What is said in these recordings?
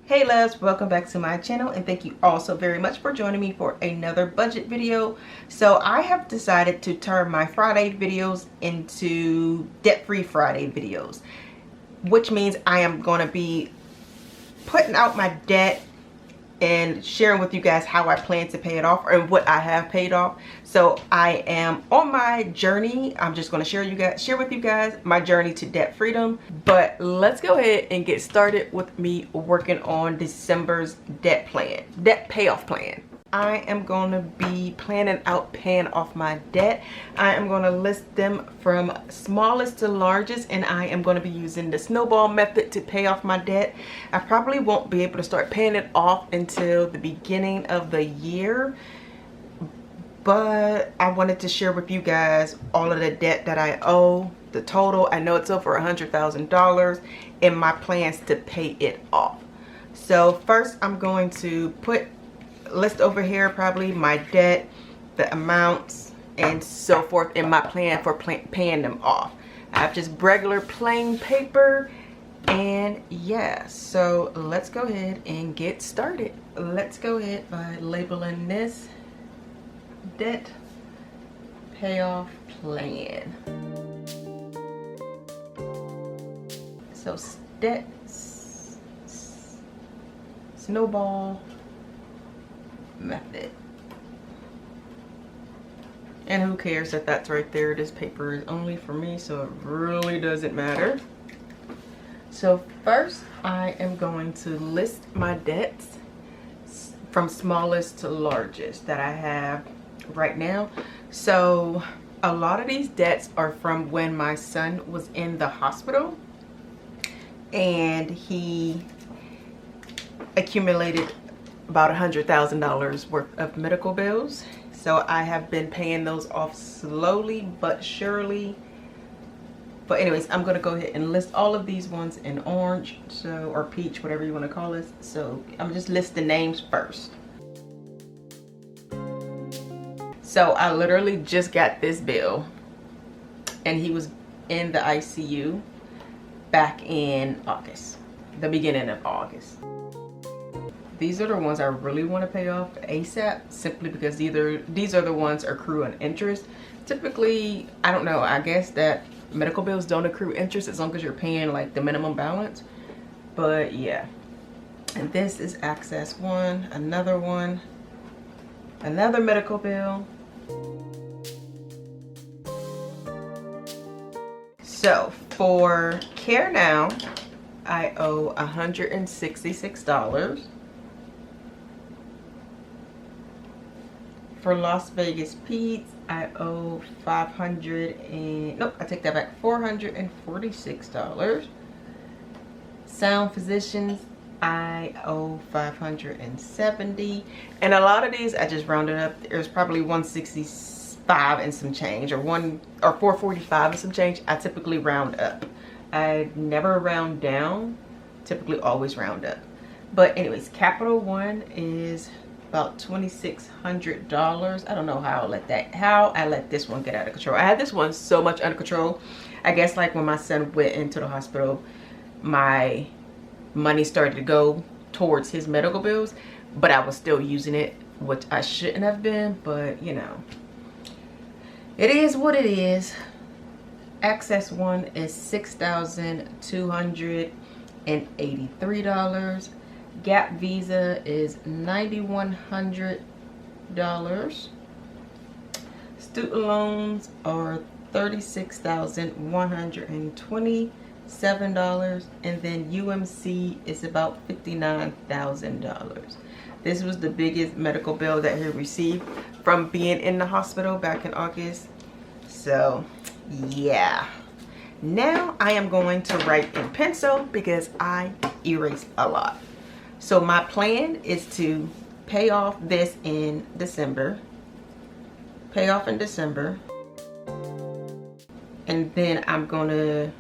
Hey loves, welcome back to my channel and thank you all so very much for joining me for another budget video. So I have decided to turn my Friday videos into debt-free Friday videos, which means I am going to be putting out my debt and sharing with you guys how I plan to pay it off or what I have paid off. So I am on my journey. I'm just going to share with you guys my journey to debt freedom. But let's go ahead and get started with me working on December's debt payoff plan. I am going to be planning out paying off my debt. I am going to list them from smallest to largest, and I am going to be using the snowball method to pay off my debt. I probably won't be able to start paying it off until the beginning of the year, but I wanted to share with you guys all of the debt that I owe, the total. I know it's over $100,000, and my plans to pay it off. So first I'm going to list over here probably my debt, the amounts, and so forth in my plan for paying them off. I have just regular plain paper, and yeah, so let's go ahead and get started. Let's go ahead by labeling this debt payoff plan. So debt snowball method. And who cares that that's right there? This paper is only for me, so it really doesn't matter. So first I am going to list my debts from smallest to largest that I have right now. So a lot of these debts are from when my son was in the hospital and he accumulated about $100,000 worth of medical bills. So I have been paying those off slowly but surely. But anyways, I'm going to go ahead and list all of these ones in orange, so, or peach, whatever you want to call it. So I'm just list the names first. So I literally just got this bill, and he was in the ICU back in August, the beginning of August. These are the ones I really want to pay off ASAP, simply because these are the ones accruing interest. Typically, I don't know, I guess that medical bills don't accrue interest as long as you're paying like the minimum balance. But yeah. And this is access one, another one, another medical bill. So for Care Now, I owe $166. For Las Vegas Peds, I owe $446. Sound Physicians, I owe $570. And a lot of these I just rounded up. There's probably 165 and some change, or 445 and some change. I typically round up. I never round down, typically always round up. But anyways, Capital One is about $2,600. I don't know how I let this one get out of control. I had this one so much under control. I guess like when my son went into the hospital, my money started to go towards his medical bills, but I was still using it, which I shouldn't have been, but you know, it is what it is. Access One is $6,283. Gap Visa is $9,100. Student loans are $36,127, and then UMC is about $59,000. This was the biggest medical bill that he received from being in the hospital back in August. So yeah, now I am going to write in pencil because I erased a lot. So my plan is to pay off this in December. Pay off in December. And then I'm going to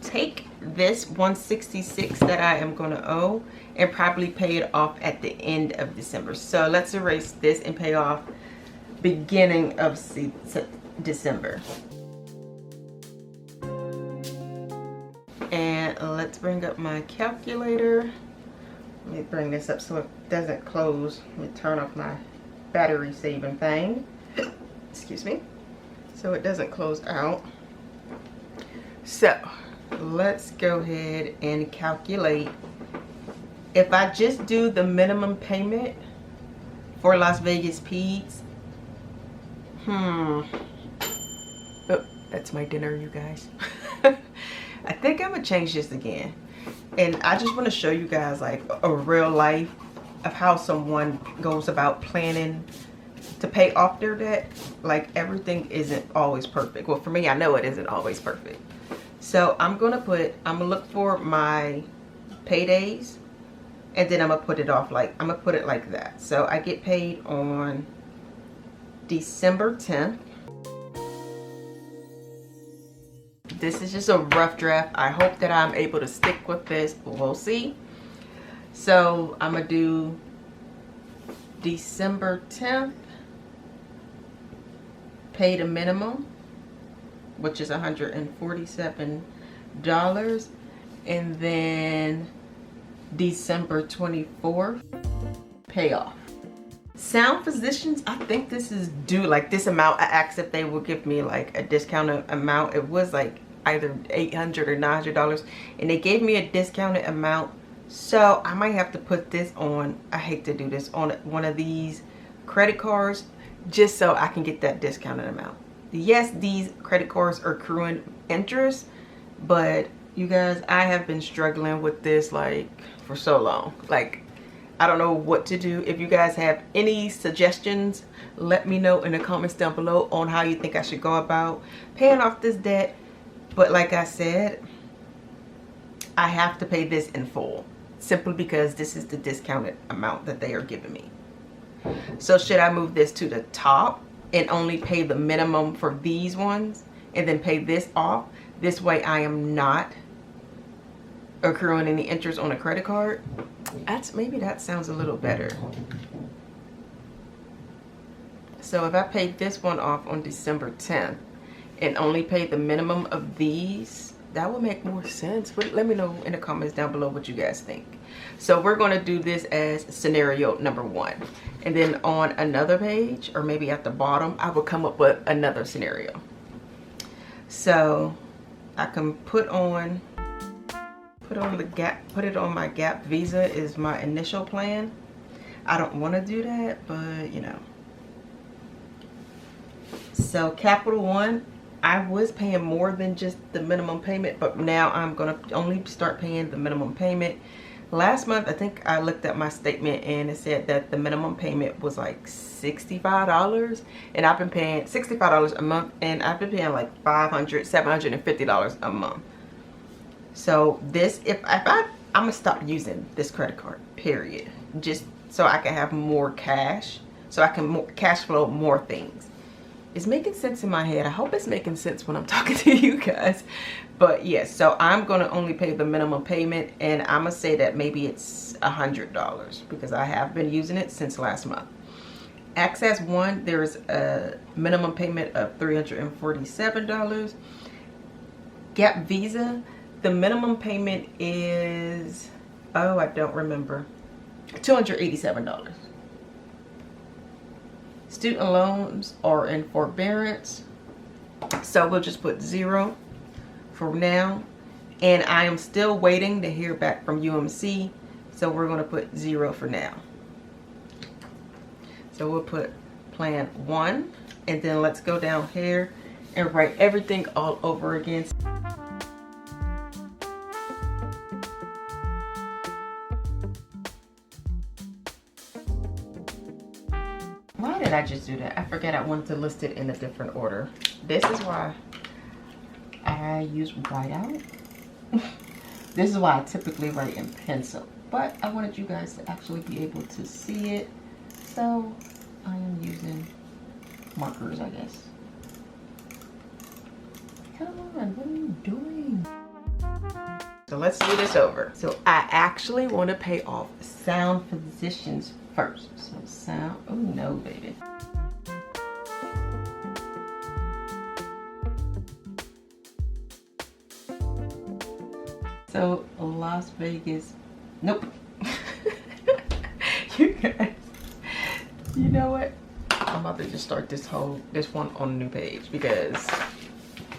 take this $166 that I am going to owe and probably pay it off at the end of December. So let's erase this and pay off beginning of December. And let's bring up my calculator. Let me bring this up so it doesn't close. Let me turn off my battery saving thing. Excuse me. So it doesn't close out. So let's go ahead and calculate. If I just do the minimum payment for Las Vegas Peds, oh, that's my dinner, you guys. I think I'm gonna change this again. And I just want to show you guys like a real life of how someone goes about planning to pay off their debt. Like everything isn't always perfect. Well, for me, I know it isn't always perfect. So I'm gonna look for my paydays, and then I'm gonna put it off like, I'm gonna put it like that. So I get paid on December 10th. This is just a rough draft. I hope that I'm able to stick with this. We'll see. So I'm gonna do December 10th, pay the minimum, which is $147, and then December 24th, payoff. Sound Physicians, I think this is due, like this amount. I asked if they would give me like a discounted amount. It was like either $800 or $900, and they gave me a discounted amount. So I might have to put this on, I hate to do this, on one of these credit cards just so I can get that discounted amount. Yes, these credit cards are accruing interest, but you guys, I have been struggling with this like for so long. Like, I don't know what to do. If you guys have any suggestions, let me know in the comments down below on how you think I should go about paying off this debt. But like I said, I have to pay this in full simply because this is the discounted amount that they are giving me. So should I move this to the top and only pay the minimum for these ones and then pay this off? This way I am not accruing any interest on a credit card. Maybe that sounds a little better. So if I pay this one off on December 10th and only pay the minimum of these, that would make more sense. But let me know in the comments down below what you guys think. So we're going to do this as scenario number 1, and then on another page, or maybe at the bottom, I will come up with another scenario. So I can put on the Gap, put it on my Gap Visa is my initial plan. I don't want to do that, but you know. So Capital One, I was paying more than just the minimum payment, but now I'm gonna only start paying the minimum payment. Last month, I think I looked at my statement and it said that the minimum payment was like $65, and I've been paying $65 a month, and I've been paying like $500, $750 a month. So this, I'm gonna stop using this credit card, period, just so I can have more cash, so I can cash flow more things. It's making sense in my head. I hope it's making sense when I'm talking to you guys. But yes, so I'm gonna only pay the minimum payment, and I'm gonna say that maybe it's $100 because I have been using it since last month. Access One, there is a minimum payment of $347. Gap Visa, the minimum payment is, oh, I don't remember, $287. Student loans are in forbearance, so we'll just put 0 for now. And I am still waiting to hear back from UMC, so we're going to put 0 for now. So we'll put plan 1, and then let's go down here and write everything all over again. Why did I just do that? I forget I wanted to list it in a different order. This is why I use whiteout. This is why I typically write in pencil. But I wanted you guys to actually be able to see it. So I am using markers, I guess. Come on, what are you doing? So let's do this over. So I actually want to pay off Sound Physicians first. So Sound, oh no, baby. So Las Vegas, nope. guys. You know what? I'm about to just start this one on a new page because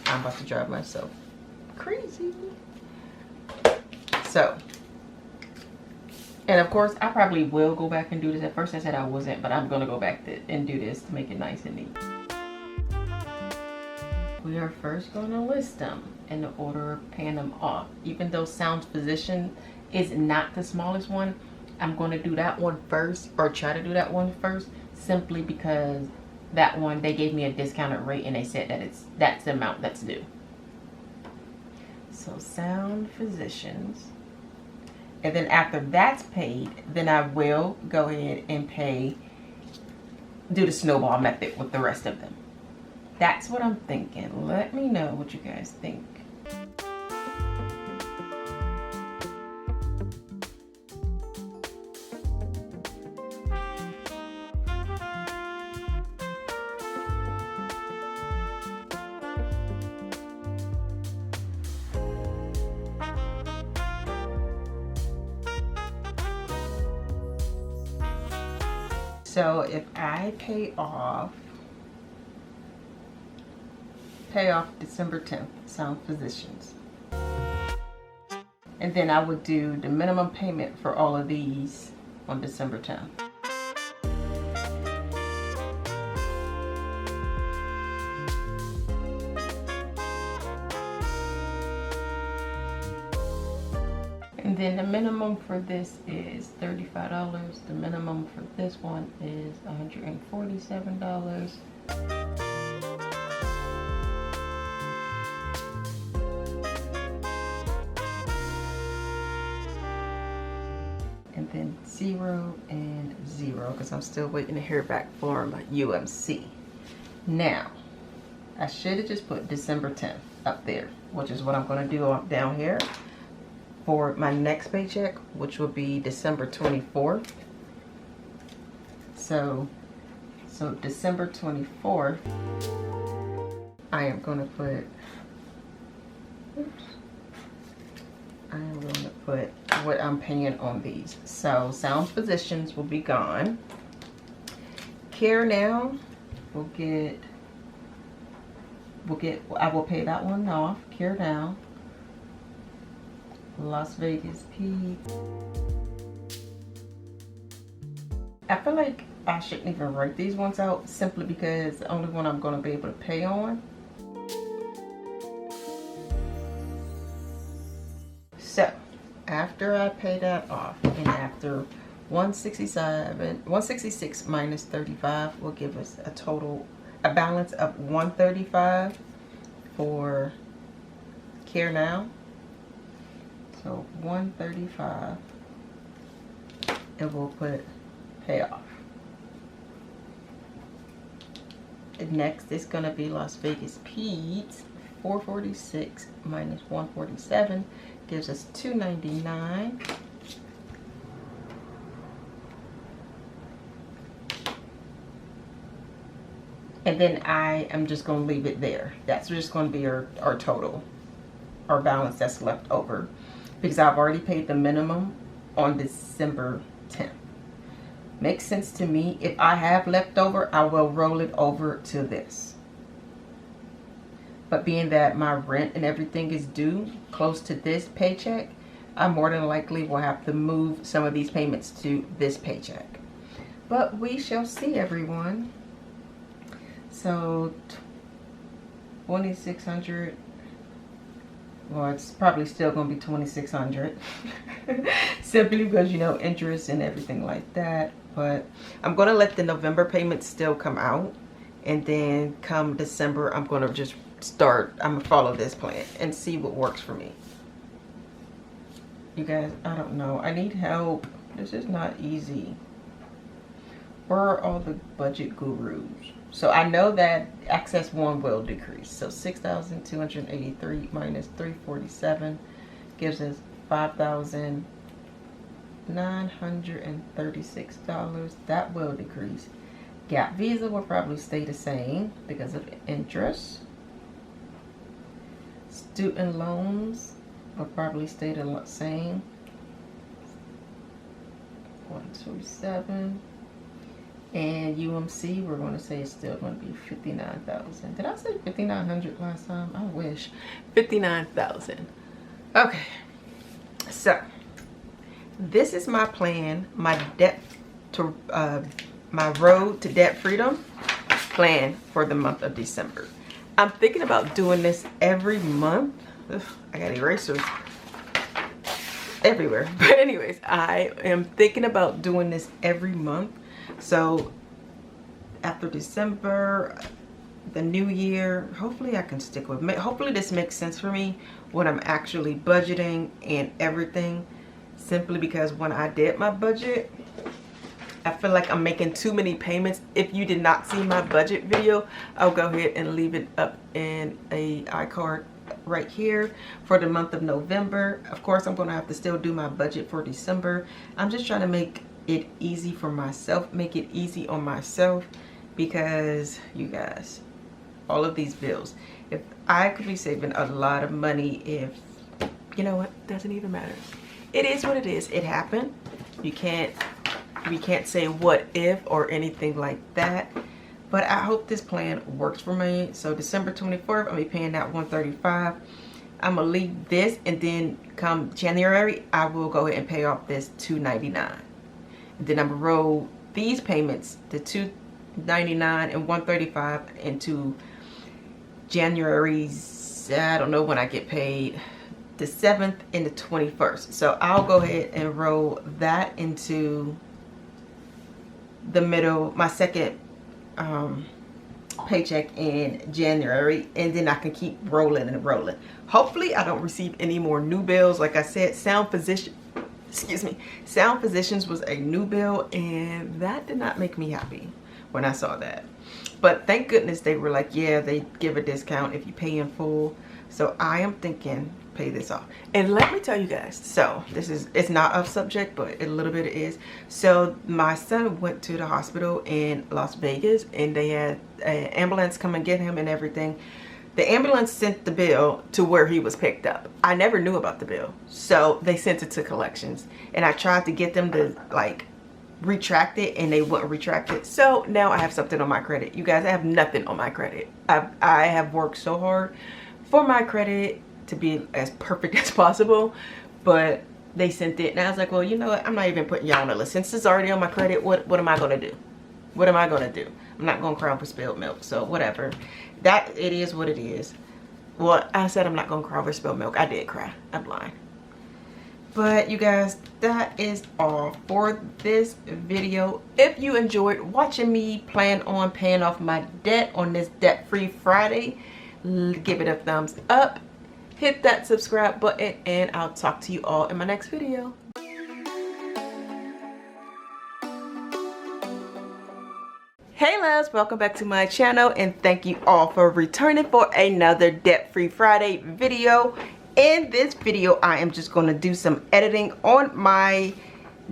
I'm about to drive myself crazy. So, and of course, I probably will go back and do this. At first I said I wasn't, but I'm gonna go back and do this to make it nice and neat. We are first gonna list them in the order of paying them off. Even though Sounds Physician is not the smallest one, I'm gonna do that one first, or try to do that one first, simply because that one, they gave me a discounted rate and they said that that's the amount that's due. So Sound Physicians. And then after that's paid, then I will go ahead and do the snowball method with the rest of them. That's what I'm thinking. Let me know what you guys think. So if I pay off December 10th, Sound Physicians. And then I would do the minimum payment for all of these on December 10th. And then the minimum for this is $35. The minimum for this one is $147. And then 0 and 0, because I'm still waiting to hear back from UMC. Now, I should have just put December 10th up there, which is what I'm going to do down here for my next paycheck, which will be December 24th. So December 24th, I am going to put, what I'm paying on these. So Sound Physicians will be gone. Care Now will get, I will pay that one off. Care Now. Las Vegas Pete. I feel like I shouldn't even write these ones out, simply because the only one I'm going to be able to pay on. So after I pay that off, and after 166 minus 35 will give us a balance of 135 for Care Now. So 135, and we'll put payoff. And next is going to be Las Vegas Peds. 446 minus 147 gives us 299. And then I am just going to leave it there. That's just going to be our total, our balance that's left over, because I've already paid the minimum on December 10th. Makes sense to me. If I have left over, I will roll it over to this. But being that my rent and everything is due close to this paycheck, I more than likely will have to move some of these payments to this paycheck. But we shall see, everyone. So 2,600. Well, it's probably still going to be 2,600 simply because, you know, interest and everything like that. But I'm going to let the November payments still come out, and then come December, I'm going to just I'm going to follow this plan and see what works for me. You guys, I don't know. I need help. This is not easy. Where are all the budget gurus? So I know that Access 1 will decrease. So 6,283 minus 347 gives us $5,936. That will decrease. Gap Visa will probably stay the same because of interest. Student loans will probably stay the same. 27. And UMC, we're going to say it's still going to be 59,000. Did I say 5,900 last time? I wish. 59,000. Okay. So, this is my plan, my road to debt freedom plan for the month of December. I'm thinking about doing this every month. Ugh, I got erasers everywhere. But anyways, I am thinking about doing this every month. So after December, the new year, hopefully I can stick with it. Hopefully this makes sense for me when I'm actually budgeting and everything. Simply because when I did my budget, I feel like I'm making too many payments. If you did not see my budget video, I'll go ahead and leave it up in a iCard right here for the month of November. Of course, I'm going to have to still do my budget for December. I'm just trying to make it easy for myself, make it easy on myself, because you guys, all of these bills, if I could be saving a lot of money, if you know what, doesn't even matter. It is what it is. It happened. We can't say what if or anything like that. But I hope this plan works for me. So December 24th, I'll be paying that $135. I'm gonna leave this, and then come January, I will go ahead and pay off this $299. And then I'm gonna roll these payments, the $299 and $135, into January's, I don't know when I get paid, the 7th and the 21st. So I'll go ahead and roll that into the middle, my second paycheck in January, and then I can keep rolling and rolling. Hopefully I don't receive any more new bills. Like I said, Sound Physicians was a new bill, and that did not make me happy when I saw that. But thank goodness they were like, yeah, they give a discount if you pay in full. So I am thinking pay this off. And let me tell you guys, so it's not off subject, but a little bit it is. So my son went to the hospital in Las Vegas, and they had an ambulance come and get him and everything. The ambulance sent the bill to where he was picked up. I never knew about the bill, so they sent it to collections, and I tried to get them to like retract it, and they wouldn't retract it. So now I have something on my credit. You guys, I have nothing on my credit. I have worked so hard for my credit to be as perfect as possible, but they sent it, and I was like, well, you know what, I'm not even putting y'all on the list. Since it's already on my credit, what am I gonna do? What am I gonna do? I'm not gonna cry over spilled milk, so whatever. That, it is what it is. Well, I said I'm not gonna cry over spilled milk. I did cry, I'm lying. But you guys, that is all for this video. If you enjoyed watching me plan on paying off my debt on this debt-free Friday, give it a thumbs up, hit that subscribe button, and I'll talk to you all in my next video. Hey loves, welcome back to my channel, and thank you all for returning for another debt-free Friday video. In this video, I am just going to do some editing on my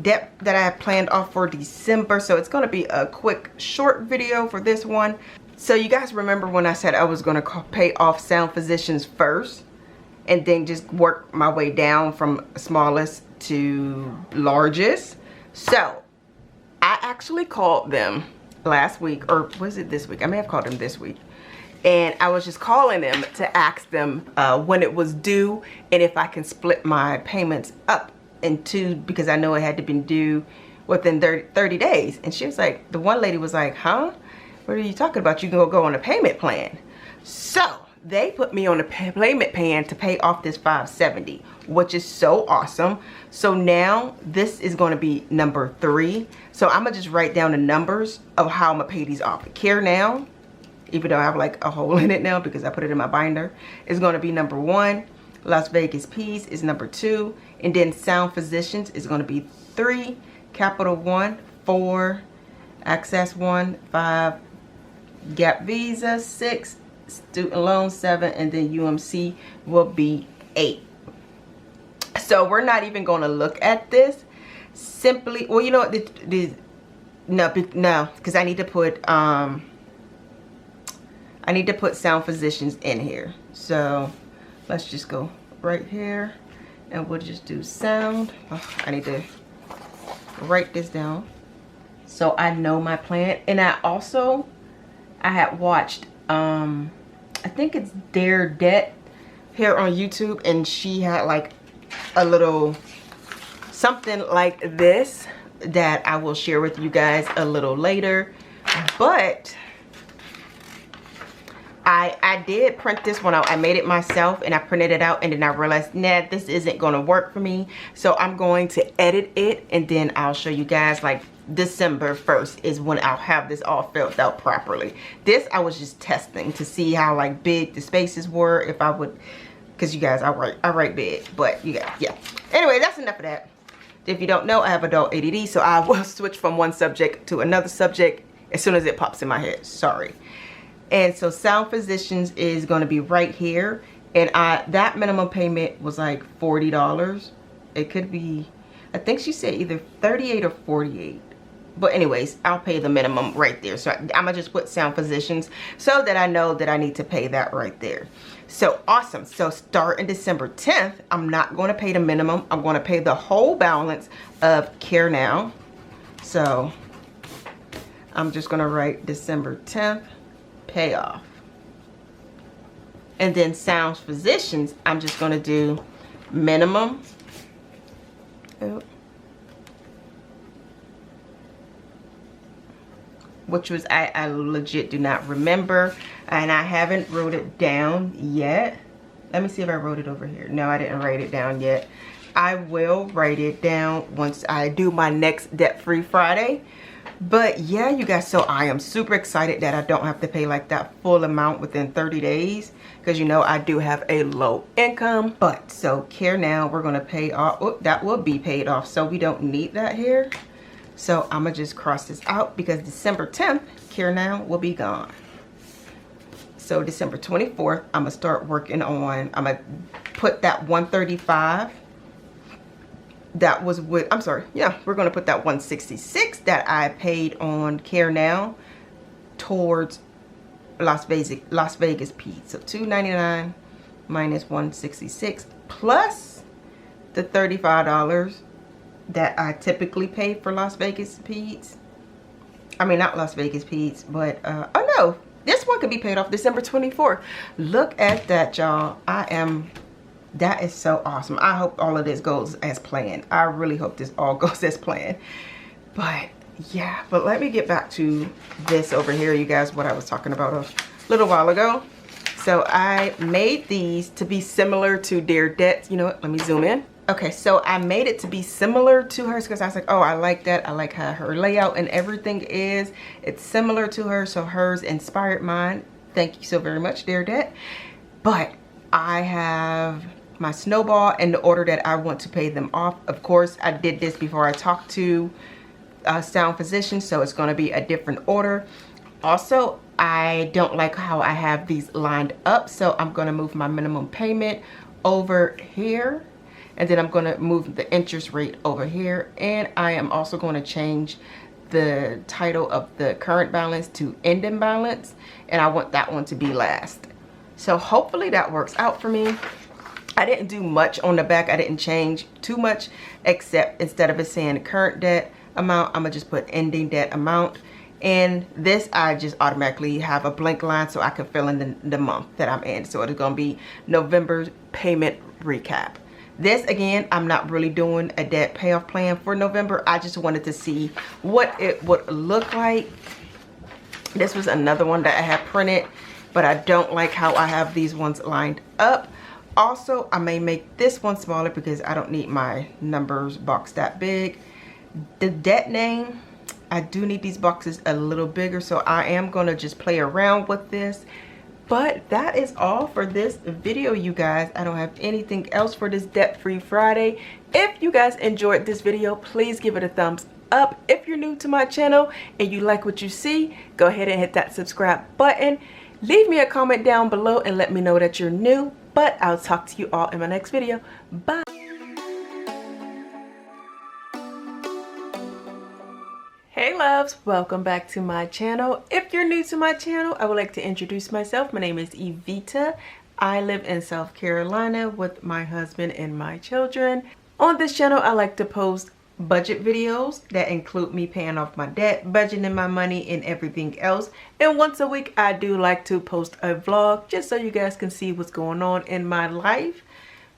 debt that I have planned off for December. So it's going to be a quick short video for this one. So you guys remember when I said I was going to pay off Sound Physicians first, and then just work my way down from smallest to largest? So I actually called them last week, or was it this week? I may have called them this week. And I was just calling them to ask them when it was due, and if I can split my payments up into, because I know it had to be due within 30 days. And she was like, the one lady was like, huh? What are you talking about? You can go on a payment plan. So they put me on a payment plan to pay off this $570, which is so awesome. So now this is going to be number 3. So I'm gonna just write down the numbers of how I'm gonna pay these off. Care Now, even though I have like a hole in it now because I put it in my binder, is going to be number 1. Las Vegas Peace is number 2, and then Sound Physicians is going to be 3. Capital One 4, Access One 5, Gap Visa 6, Student Loan 7, and then UMC will be 8. So we're not even going to look at this. Simply, well, you know what? No, because I need to put Sound Physicians in here. So let's just go right here, and we'll just do Sound. Oh, I need to write this down so I know my plan. And I had watched I think it's Dare Debt here on YouTube, and she had like a little something like this that I will share with you guys a little later. But I did print this one out. I made it myself and I printed it out, and then I realized, nah, this isn't going to work for me. So I'm going to edit it, and then I'll show you guys like December 1st is when I'll have this all filled out properly. This I was just testing to see how like big the spaces were, if I would, because you guys, I write big, but you guys, yeah. Anyway, that's enough of that. If you don't know, I have adult ADD, so I will switch from one subject to another subject as soon as it pops in my head. Sorry. And so Sound Physicians is going to be right here, and that minimum payment was like $40. It could be, I think she said either 38 or 48. But anyways, I'll pay the minimum right there. So I'm gonna just put Sound Physicians so that I know that I need to pay that right there. So awesome. So starting December 10th, I'm not going to pay the minimum. I'm going to pay the whole balance of Care Now. So I'm just going to write December 10th payoff. And then Sound Physicians, I'm just going to do minimum. Which was, I legit do not remember, and I haven't wrote it down yet. Let me see if I wrote it over here. No, I didn't write it down yet. I will write it down once I do my next debt-free Friday. But yeah, you guys, so I am super excited that I don't have to pay like that full amount within 30 days, because you know I do have a low income. But so Care Now, we're going to pay off. Oh, that will be paid off, so we don't need that here. So I'm gonna just cross this out, because December 10th, Care Now will be gone. So December 24th, I'm gonna start working on, I'm gonna put that 135 that was with, I'm sorry, yeah, we're gonna put that 166 that I paid on Care Now towards Las Vegas Peds. So $299 minus 166 plus the $35 that I typically pay for Las Vegas Peds. I mean, not Las Vegas Peds, but oh no, this one could be paid off December 24th. Look at that, y'all. That is so awesome. I hope all of this goes as planned. I really hope this all goes as planned. But yeah, but let me get back to this over here, you guys, what I was talking about a little while ago. So I made these to be similar to Dare Debt. You know what, let me zoom in. Okay, so I made it to be similar to hers, because I was like, oh, I like that. I like how her layout and everything is. It's similar to her, so hers inspired mine. Thank you so very much, Dare Debt. But I have my snowball in the order that I want to pay them off. Of course, I did this before I talked to Sound Physicians, so it's going to be a different order. Also, I don't like how I have these lined up, so I'm going to move my minimum payment over here. And then I'm going to move the interest rate over here. And I am also going to change the title of the current balance to ending balance. And I want that one to be last. So hopefully that works out for me. I didn't do much on the back. I didn't change too much, except instead of it saying current debt amount, I'm going to just put ending debt amount. And this, I just automatically have a blank line so I can fill in the month that I'm in. So it's going to be November's payment recap. This, again, I'm not really doing a debt payoff plan for November. I just wanted to see what it would look like. This was another one that I had printed, but I don't like how I have these ones lined up. Also, I may make this one smaller because I don't need my numbers box that big. The debt name, I do need these boxes a little bigger, so I am going to just play around with this. But that is all for this video, you guys. I don't have anything else for this debt-free Friday. If you guys enjoyed this video, please give it a thumbs up. If you're new to my channel and you like what you see, go ahead and hit that subscribe button. Leave me a comment down below and let me know that you're new. But I'll talk to you all in my next video. Bye. Hey loves, welcome back to my channel. If you're new to my channel, I would like to introduce myself. My name is Evita. I live in South Carolina with my husband and my children. On this channel, I like to post budget videos that include me paying off my debt, budgeting my money, and everything else. And once a week, I do like to post a vlog just so you guys can see what's going on in my life.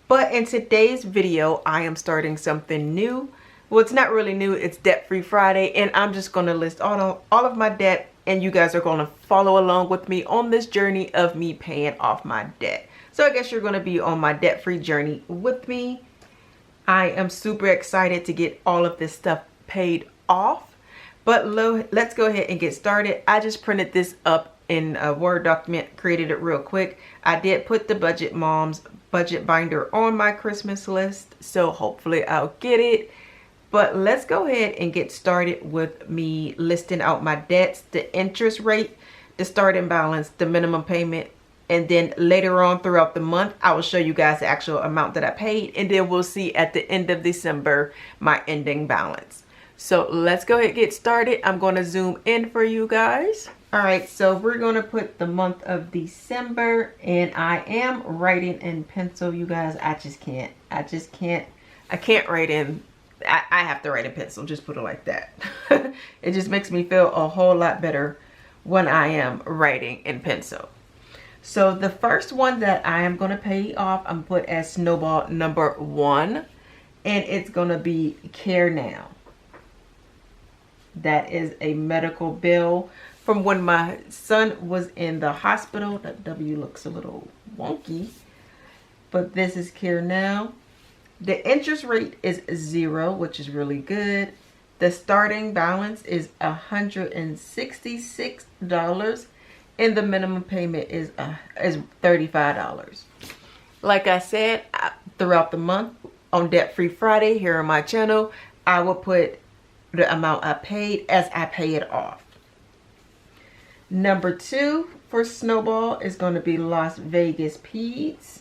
But in today's video, I am starting something new. Well, it's not really new. It's Debt Free Friday, and I'm just going to list all of my debt, and you guys are going to follow along with me on this journey of me paying off my debt. So I guess you're going to be on my debt-free journey with me. I am super excited to get all of this stuff paid off. But let's go ahead and get started. I just printed this up in a Word document, created it real quick. I did put the Budget Moms budget binder on my Christmas list, so hopefully I'll get it. But let's go ahead and get started with me listing out my debts, the interest rate, the starting balance, the minimum payment, and then later on throughout the month, I will show you guys the actual amount that I paid, and then we'll see at the end of December my ending balance. So let's go ahead and get started. I'm going to zoom in for you guys. All right, so we're going to put the month of December, and I am writing in pencil, you guys. I can't write in. I have to write in pencil, just put it like that. It just makes me feel a whole lot better when I am writing in pencil. So the first one that I am going to pay off, I'm put as snowball number 1, and it's going to be Care Now. That is a medical bill from when my son was in the hospital. That W looks a little wonky, but this is Care Now. The interest rate is 0, which is really good. The starting balance is $166. And the minimum payment is $35. Like I said, throughout the month on Debt Free Friday here on my channel, I will put the amount I paid as I pay it off. Number 2 for Snowball is going to be Las Vegas Peds.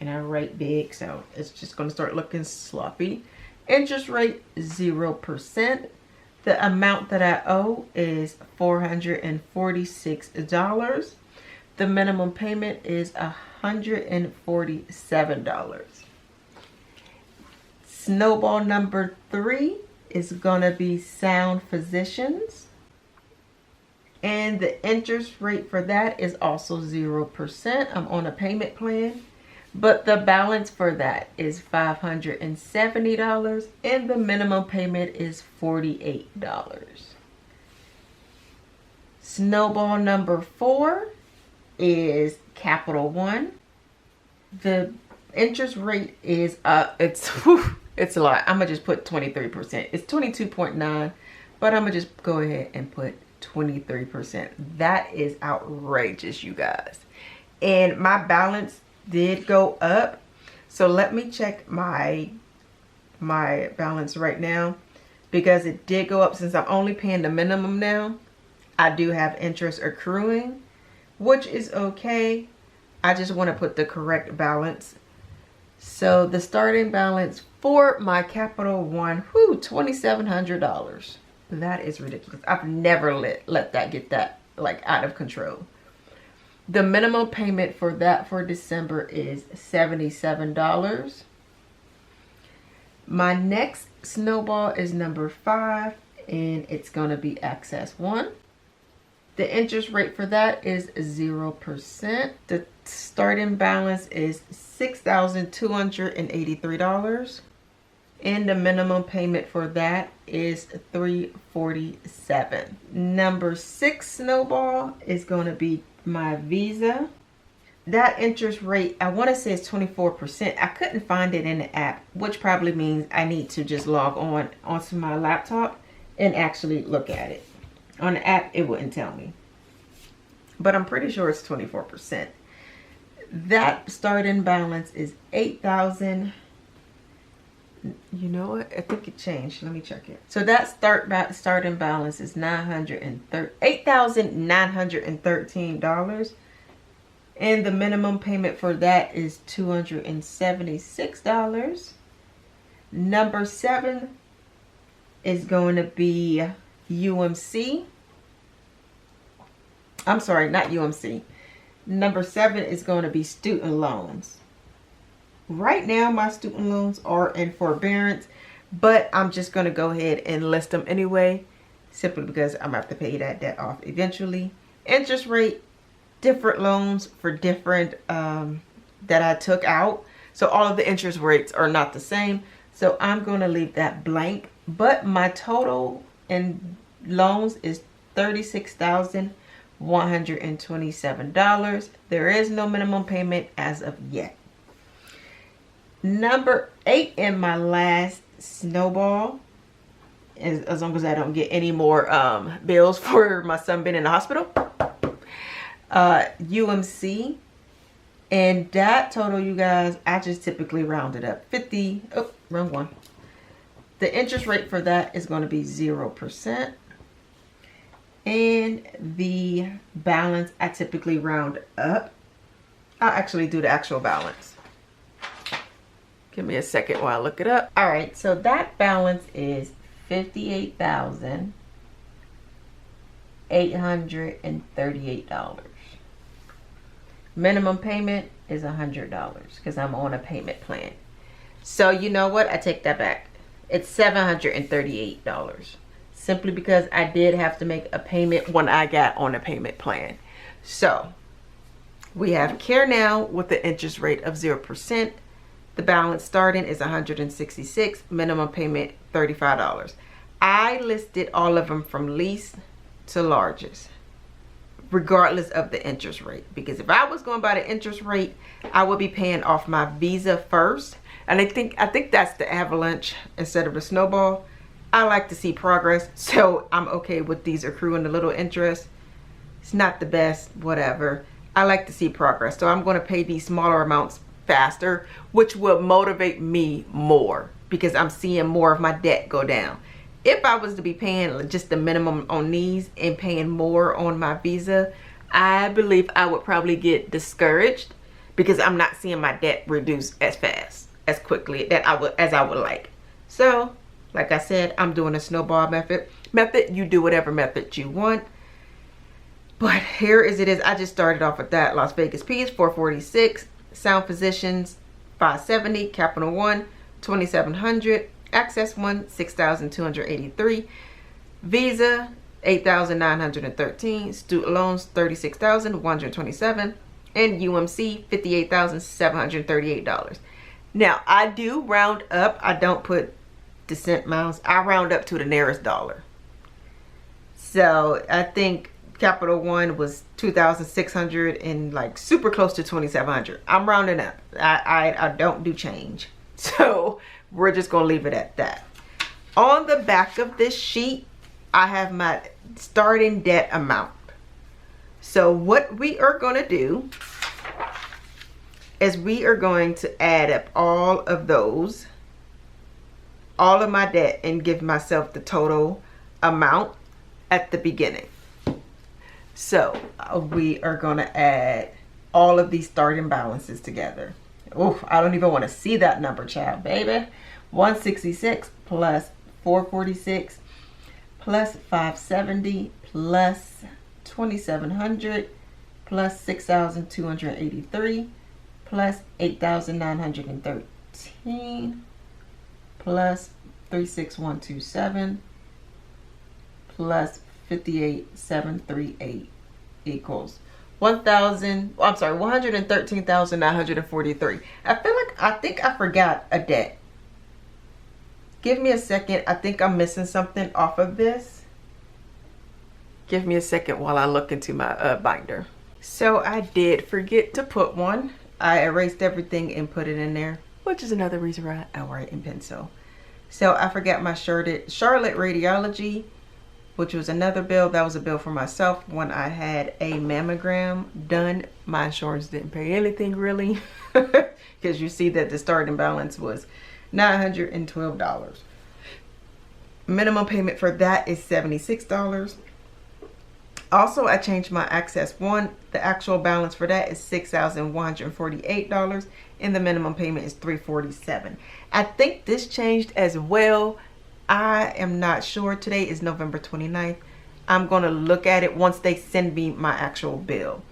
And I write big, so it's just going to start looking sloppy. Interest rate 0%. The amount that I owe is $446. The minimum payment is $147. Snowball number 3 is going to be Sound Physicians. And the interest rate for that is also 0%. I'm on a payment plan. But the balance for that is $570, and the minimum payment is $48. Snowball number 4 is Capital One. The interest rate is it's a lot. I'm gonna just put 23%. It's 22.9, but I'm gonna just go ahead and put 23%. That is outrageous, you guys. And my balance did go up, so let me check my balance right now, because it did go up. Since I'm only paying the minimum now, I do have interest accruing, which is okay. I just want to put the correct balance. So the starting balance for my Capital One, $2,700. That is ridiculous. I've never let that get that like out of control. The minimum payment for that for December is $77. My next snowball is number 5, and it's going to be Access One. The interest rate for that is 0%. The starting balance is $6,283. And the minimum payment for that is $347. Number 6 snowball is going to be my Visa. That interest rate, I want to say it's 24%. I couldn't find it in the app, which probably means I need to just log onto my laptop and actually look at it. On the app, it wouldn't tell me, but I'm pretty sure it's 24%. That starting balance is $8,000. You know what? I think it changed. Let me check it. So that starting balance is $8,913, and the minimum payment for that is $276. Number 7 is going to be UMC. I'm sorry, not UMC. Number 7 is going to be student loans. Right now, my student loans are in forbearance, but I'm just going to go ahead and list them anyway, simply because I'm going to have to pay that debt off eventually. Interest rate, different loans for different that I took out. So all of the interest rates are not the same. So I'm going to leave that blank. But my total in loans is $36,127. There is no minimum payment as of yet. Number 8 in my last snowball, as long as I don't get any more bills for my son being in the hospital, UMC. And that total, you guys, I just typically round it up. 50, oh, wrong one. The interest rate for that is going to be 0%. And the balance, I typically round up. I'll actually do the actual balance. Give me a second while I look it up. All right, so that balance is $58,838. Minimum payment is $100 because I'm on a payment plan. So you know what? I take that back. It's $738. Simply because I did have to make a payment when I got on a payment plan. So we have Care Now with the interest rate of 0%. The balance starting is $166. Minimum payment $35. I listed all of them from least to largest, regardless of the interest rate, because if I was going by the interest rate, I would be paying off my Visa first. And I think that's the avalanche instead of the snowball. I like to see progress, so I'm okay with these accruing a little interest. It's not the best, whatever. I like to see progress, so I'm going to pay these smaller amounts faster, which will motivate me more because I'm seeing more of my debt go down. If I was to be paying just the minimum on these and paying more on my Visa, I believe I would probably get discouraged because I'm not seeing my debt reduce as fast, as quickly as I would like. So, like I said, I'm doing a snowball method. You do whatever method you want. But here as it is, I just started off with that. Las Vegas Peas, $446. Sound Physicians, $570. Capital One, $2,700. Access One, $6,283. Visa, $8,913. Student loans, $36,127. And UMC, $58,738. Now, I do round up. I don't put the cent miles. I round up to the nearest dollar. So I think Capital One was 2,600 and like super close to 2,700. I'm rounding up. I don't do change. So we're just going to leave it at that. On the back of this sheet, I have my starting debt amount. So what we are going to do is we are going to add up all of those, all of my debt, and give myself the total amount at the beginning. So we are going to add all of these starting balances together. Oh, I don't even want to see that number, child, baby. 166 plus 446 plus 570 plus 2,700 plus 6,283 plus 8,913 plus 36127 plus 58,738 equals 113,943. I think I forgot a debt. Give me a second. I think I'm missing something off of this. Give me a second while I look into my binder. So I did forget to put one. I erased everything and put it in there, which is another reason why I write in pencil. So I forgot my Charlotte Radiology, which was another bill. That was a bill for myself when I had a mammogram done. My insurance didn't pay anything really, because you see that the starting balance was $912. Minimum payment for that is $76. Also, I changed my Access One. The actual balance for that is $6,148, and the minimum payment is $347. I think this changed as well. I am not sure. Today is November 29th. I'm going to look at it once they send me my actual bill,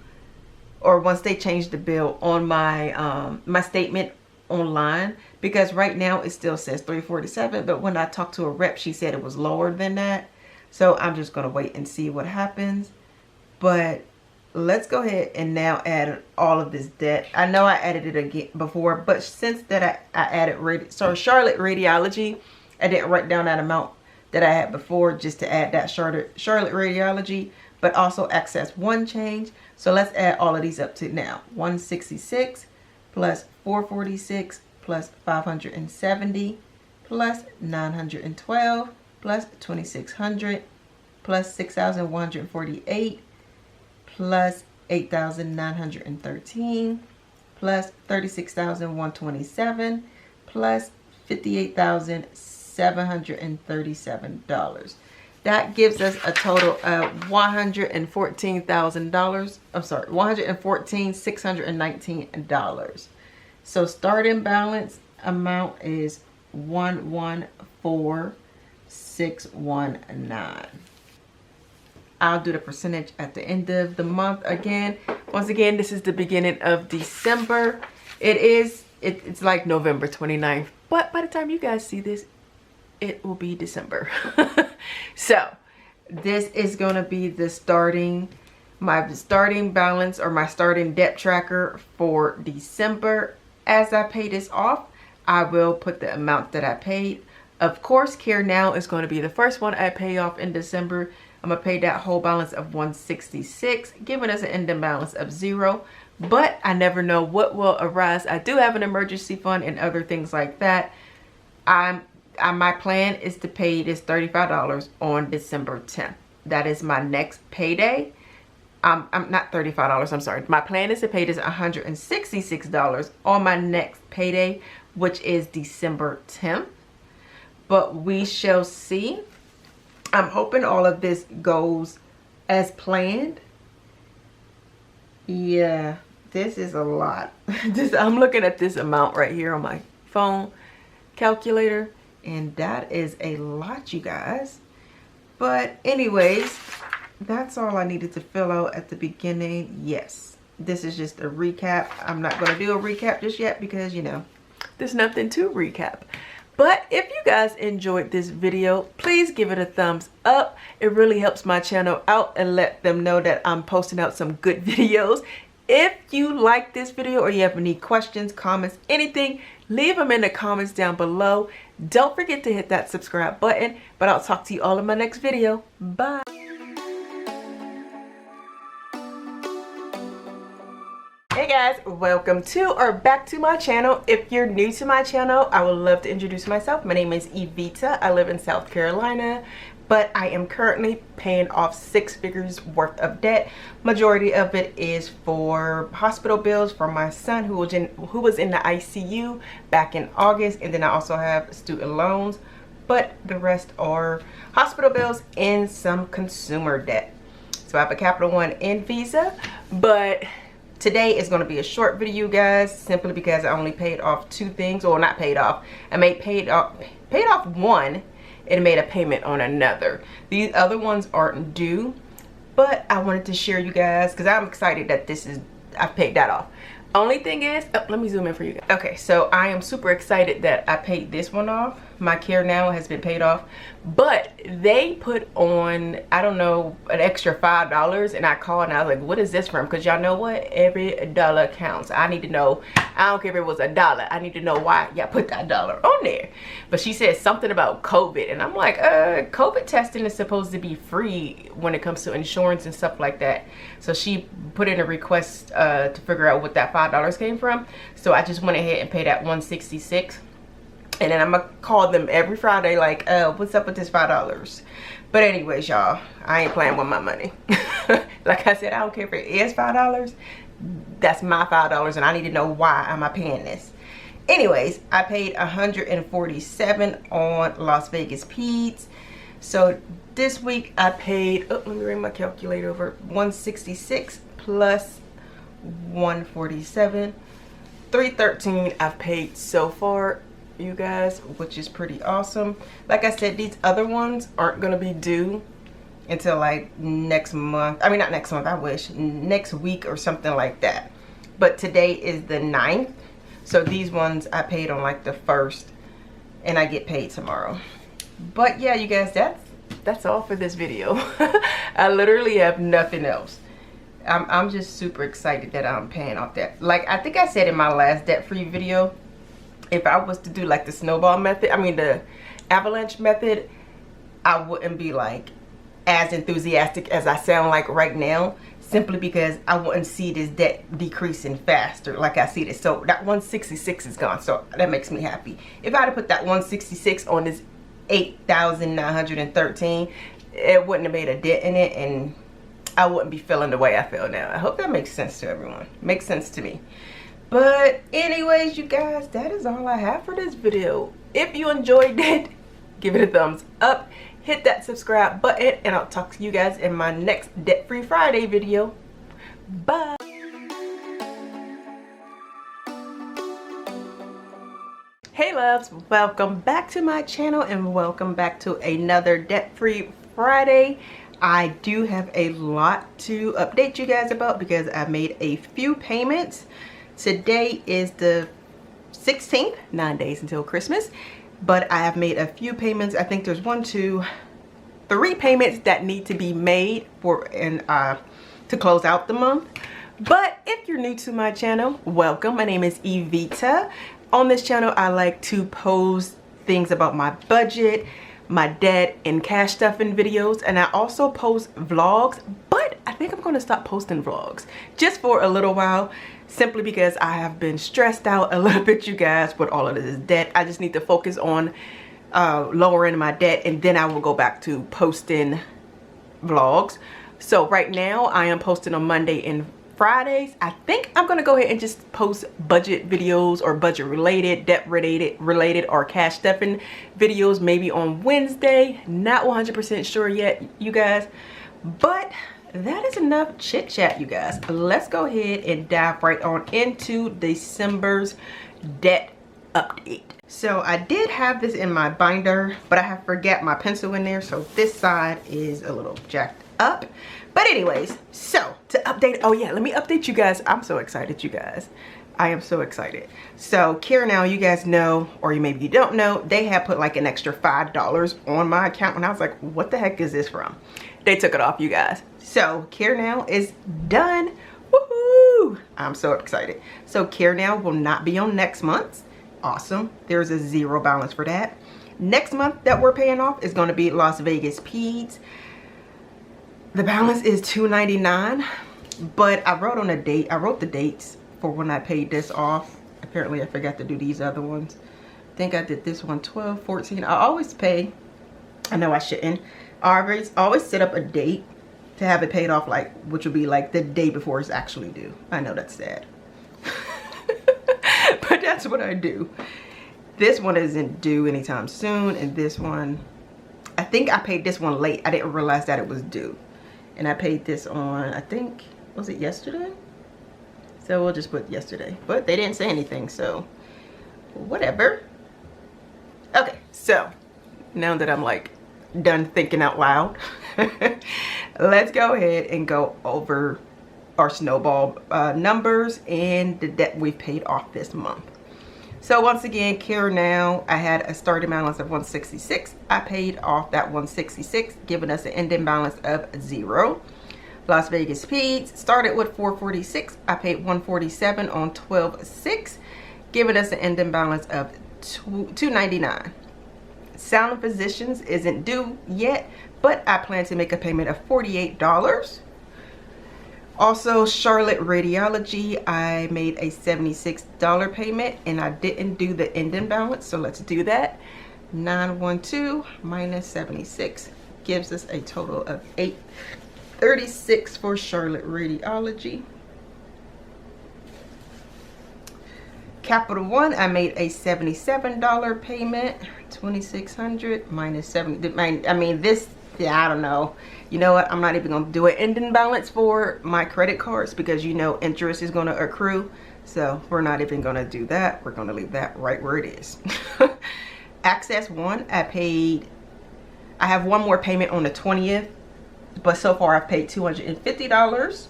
or once they change the bill on my my statement online, because right now it still says $347, but when I talked to a rep, she said it was lower than that. So I'm just gonna wait and see what happens. But let's go ahead and now add all of this debt. I know I added it again before, but since that I added Charlotte Radiology, I didn't write down that amount that I had before just to add that Charlotte Radiology, but also Access One change. So let's add all of these up to now. 166 plus 446 plus 570 plus 912 plus 2600 plus 6148 plus 8,913 plus 36,127 plus $58,737. That gives us a total of $114,000. I'm sorry, $114,619. So starting balance amount is 114,619. I'll do the percentage at the end of the month again. Once again, this is the beginning of December. It's like November 29th, but by the time you guys see this, it will be December. So this is gonna be the my starting balance or my starting debt tracker for December. As I pay this off, I will put the amount that I paid. Of course, Care Now is going to be the first one I pay off in December. I'm gonna pay that whole balance of 166, giving us an ending balance of 0. But I never know what will arise. I do have an emergency fund and other things like that. My plan is to pay this $35 on December 10th. That is my next payday. I'm not $35, I'm sorry. My plan is to pay this $166 on my next payday, which is December 10th. But we shall see. I'm hoping all of this goes as planned. Yeah, this is a lot. I'm looking at this amount right here on my phone calculator, and that is a lot, you guys. But anyways, that's all I needed to fill out at the beginning. Yes, this is just a recap. I'm not going to do a recap just yet because, you know, there's nothing to recap. But if you guys enjoyed this video, please give it a thumbs up. It really helps my channel out and let them know that I'm posting out some good videos. If you like this video or you have any questions, comments, anything, leave them in the comments down below. Don't forget to hit that subscribe button, but I'll talk to you all in my next video. Bye. Hey guys, welcome to or back to my channel. If you're new to my channel, I would love to introduce myself. My name is Evita. I live in South Carolina, but I am currently paying off 6 figures worth of debt. Majority of it is for hospital bills for my son who was in the ICU back in August, and then I also have student loans, but the rest are hospital bills and some consumer debt. So I have a Capital One and Visa, but today is going to be a short video, guys, simply because I only paid off 2 things. Or not paid off. I paid off one and made a payment on another. These other ones aren't due, but I wanted to share you guys because I'm excited that I've paid that off. Only thing is, let me zoom in for you guys. Okay, so I am super excited that I paid this one off. My Care Now has been paid off, but they put on, I don't know, an extra $5, and I called and I was like, what is this from? Because y'all know what? Every dollar counts. I need to know. I don't care if it was $1. I need to know why y'all put that dollar on there. But she said something about COVID, and I'm like, COVID testing is supposed to be free when it comes to insurance and stuff like that. So she put in a request to figure out what that $5 came from. So I just went ahead and paid that $166. And then I'm gonna call them every Friday like, what's up with this $5? But anyways, y'all, I ain't playing with my money. Like I said, I don't care if it is $5. That's my $5, and I need to know why am I paying this. Anyways, I paid $147 on Las Vegas Peds. So this week I paid, let me bring my calculator over, 166 plus 147, 313 I've paid so far, you guys, which is pretty awesome. Like I said, these other ones aren't gonna be due until like next month. I mean, not next month, I wish, next week or something like that. But today is the 9th, So these ones I paid on like the 1st, and I get paid tomorrow. But yeah, you guys, that's all for this video. I literally have nothing else. I'm just super excited that I'm paying off that. Like I think I said in my last debt-free video, if I was to do like the snowball method, I mean the avalanche method, I wouldn't be like as enthusiastic as I sound like right now, simply because I wouldn't see this debt decreasing faster like I see this. So that 166 is gone, so that makes me happy. If I had to put that 166 on this 8,913, it wouldn't have made a dent in it, and I wouldn't be feeling the way I feel now. I hope that makes sense to everyone. Makes sense to me. But anyways, you guys, that is all I have for this video. If you enjoyed it, give it a thumbs up, hit that subscribe button, and I'll talk to you guys in my next Debt Free Friday video. Bye. Hey loves, welcome back to my channel and welcome back to another Debt Free Friday. I do have a lot to update you guys about because I made a few payments. Today is the 16th, 9 days until Christmas, but I have made a few payments. I think there's 1, 2, 3 payments that need to be made to close out the month. But if you're new to my channel, welcome. My name is Evita. On this channel, I like to post things about my budget, my debt, and cash stuffing videos, and I also post vlogs, but I think I'm going to stop posting vlogs just for a little while, simply because I have been stressed out a little bit, you guys, with all of this debt. I just need to focus on lowering my debt, and then I will go back to posting vlogs. So right now I am posting on Monday and Fridays. I think I'm gonna go ahead and just post budget videos or budget related, debt related or cash stuffing videos maybe on Wednesday. Not 100% sure yet, you guys, but that is enough chit chat, you guys. Let's go ahead and dive right on into December's debt update. So I did have this in my binder, but I have forgot my pencil in there, so this side is a little jacked up. But anyways, so to update, oh yeah, let me update you guys. I'm so excited, you guys. I am so excited. So Canon, you guys know, or maybe you don't know, they have put like an extra $5 on my account, and I was like, what the heck is this from? They took it off, you guys. So Canon is done. Woohoo! I'm so excited. So Canon will not be on next month. Awesome. There's a 0 balance for that. Next month that we're paying off is going to be Las Vegas Peds. The balance is $299, but I wrote on a date. I wrote the dates for when I paid this off. Apparently I forgot to do these other ones. I think I did this one 12, 14. I always pay. I know I shouldn't. I always set up a date to have it paid off, like, which will be like the day before it's actually due. I know that's sad. But that's what I do. This one isn't due anytime soon, and this one, I think I paid this one late. I didn't realize that it was due. And I paid this on, I think, was it yesterday? So we'll just put yesterday. But they didn't say anything, so whatever. Okay, so now that I'm like done thinking out loud, let's go ahead and go over our snowball numbers and the debt we've paid off this month. So once again, Canon, I had a starting balance of 166. I paid off that 166, giving us an ending balance of 0. Las Vegas Peds started with 446. I paid 147 on 12/6, giving us an ending balance of 299. Sound and Physicians isn't due yet, but I plan to make a payment of $48. Also, Charlotte Radiology, I made a $76 payment, and I didn't do the ending balance, so let's do that. 912 minus 76 gives us a total of 836 for Charlotte Radiology. Capital One, I made a $77 payment. 2,600 minus 70. I mean, this, yeah, I don't know. You know what? I'm not even going to do an ending balance for my credit cards because you know interest is going to accrue. So we're not even going to do that. We're going to leave that right where it is. Access One, I have one more payment on the 20th, but so far I've paid $250.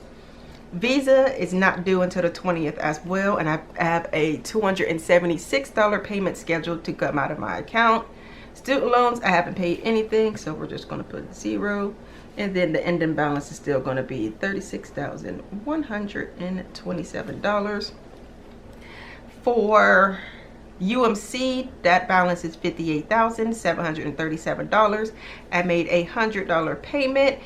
Visa is not due until the 20th as well, and I have a $276 payment scheduled to come out of my account. Student loans, I haven't paid anything, so we're just going to put 0. And then the ending balance is still going to be $36,127. For UMC, that balance is $58,737. I made a $100 payment,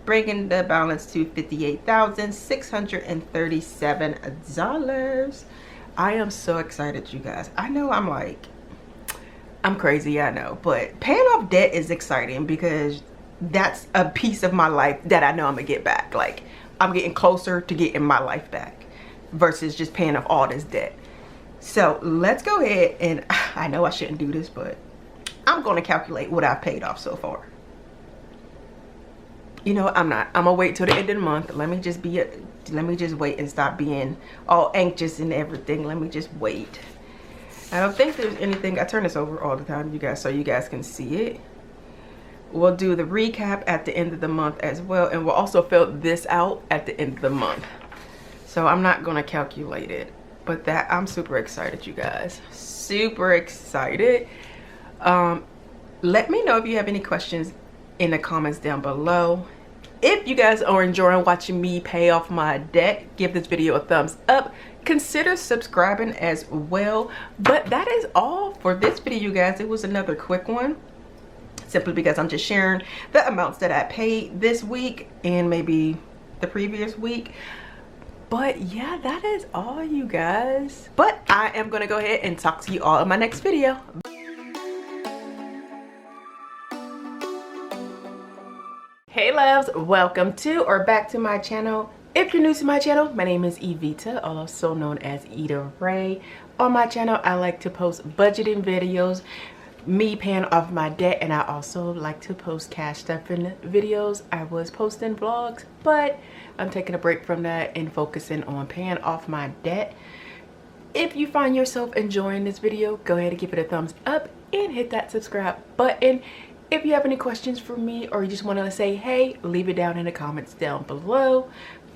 bringing the balance to $58,637. I am so excited, you guys. I know I'm crazy, I know, but paying off debt is exciting because that's a piece of my life that I know I'm gonna get back. Like, I'm getting closer to getting my life back versus just paying off all this debt. So let's go ahead, and I know I shouldn't do this, but I'm going to calculate what I've paid off so far. You know, I'm gonna wait till the end of the month. Let me just wait and stop being all anxious and everything. Let me just wait. I don't think there's anything. I turn this over all the time, you guys, so you guys can see it. We'll do the recap at the end of the month as well, and we'll also fill this out at the end of the month. So I'm not going to calculate it, but that I'm super excited, you guys. Super excited. Let me know if you have any questions in the comments down below. If you guys are enjoying watching me pay off my debt, give this video a thumbs up. Consider subscribing as well. But that is all for this video, you guys. It was another quick one, simply because I'm just sharing the amounts that I paid this week and maybe the previous week. But yeah, that is all, you guys. But I am gonna go ahead and talk to you all in my next video. Hey loves, welcome to or back to my channel. If you're new to my channel, my name is Evita, also known as Eda Ray. On my channel, I like to post budgeting videos, me paying off my debt, and I also like to post cash stuffing videos. I was posting vlogs, but I'm taking a break from that and focusing on paying off my debt. If you find yourself enjoying this video, go ahead and give it a thumbs up and hit that subscribe button. If you have any questions for me or you just want to say hey, leave it down in the comments down below.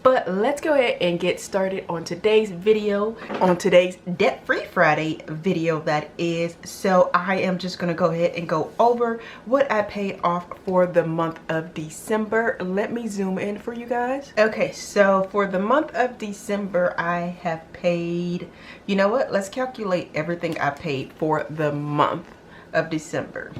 But let's go ahead and get started on today's video, on today's debt-free Friday video, that is. So I am just going to go ahead and go over what I paid off for the month of December. Let me zoom in for you guys. Okay, so for the month of December, I have paid, you know what? Let's calculate everything I paid for the month of December.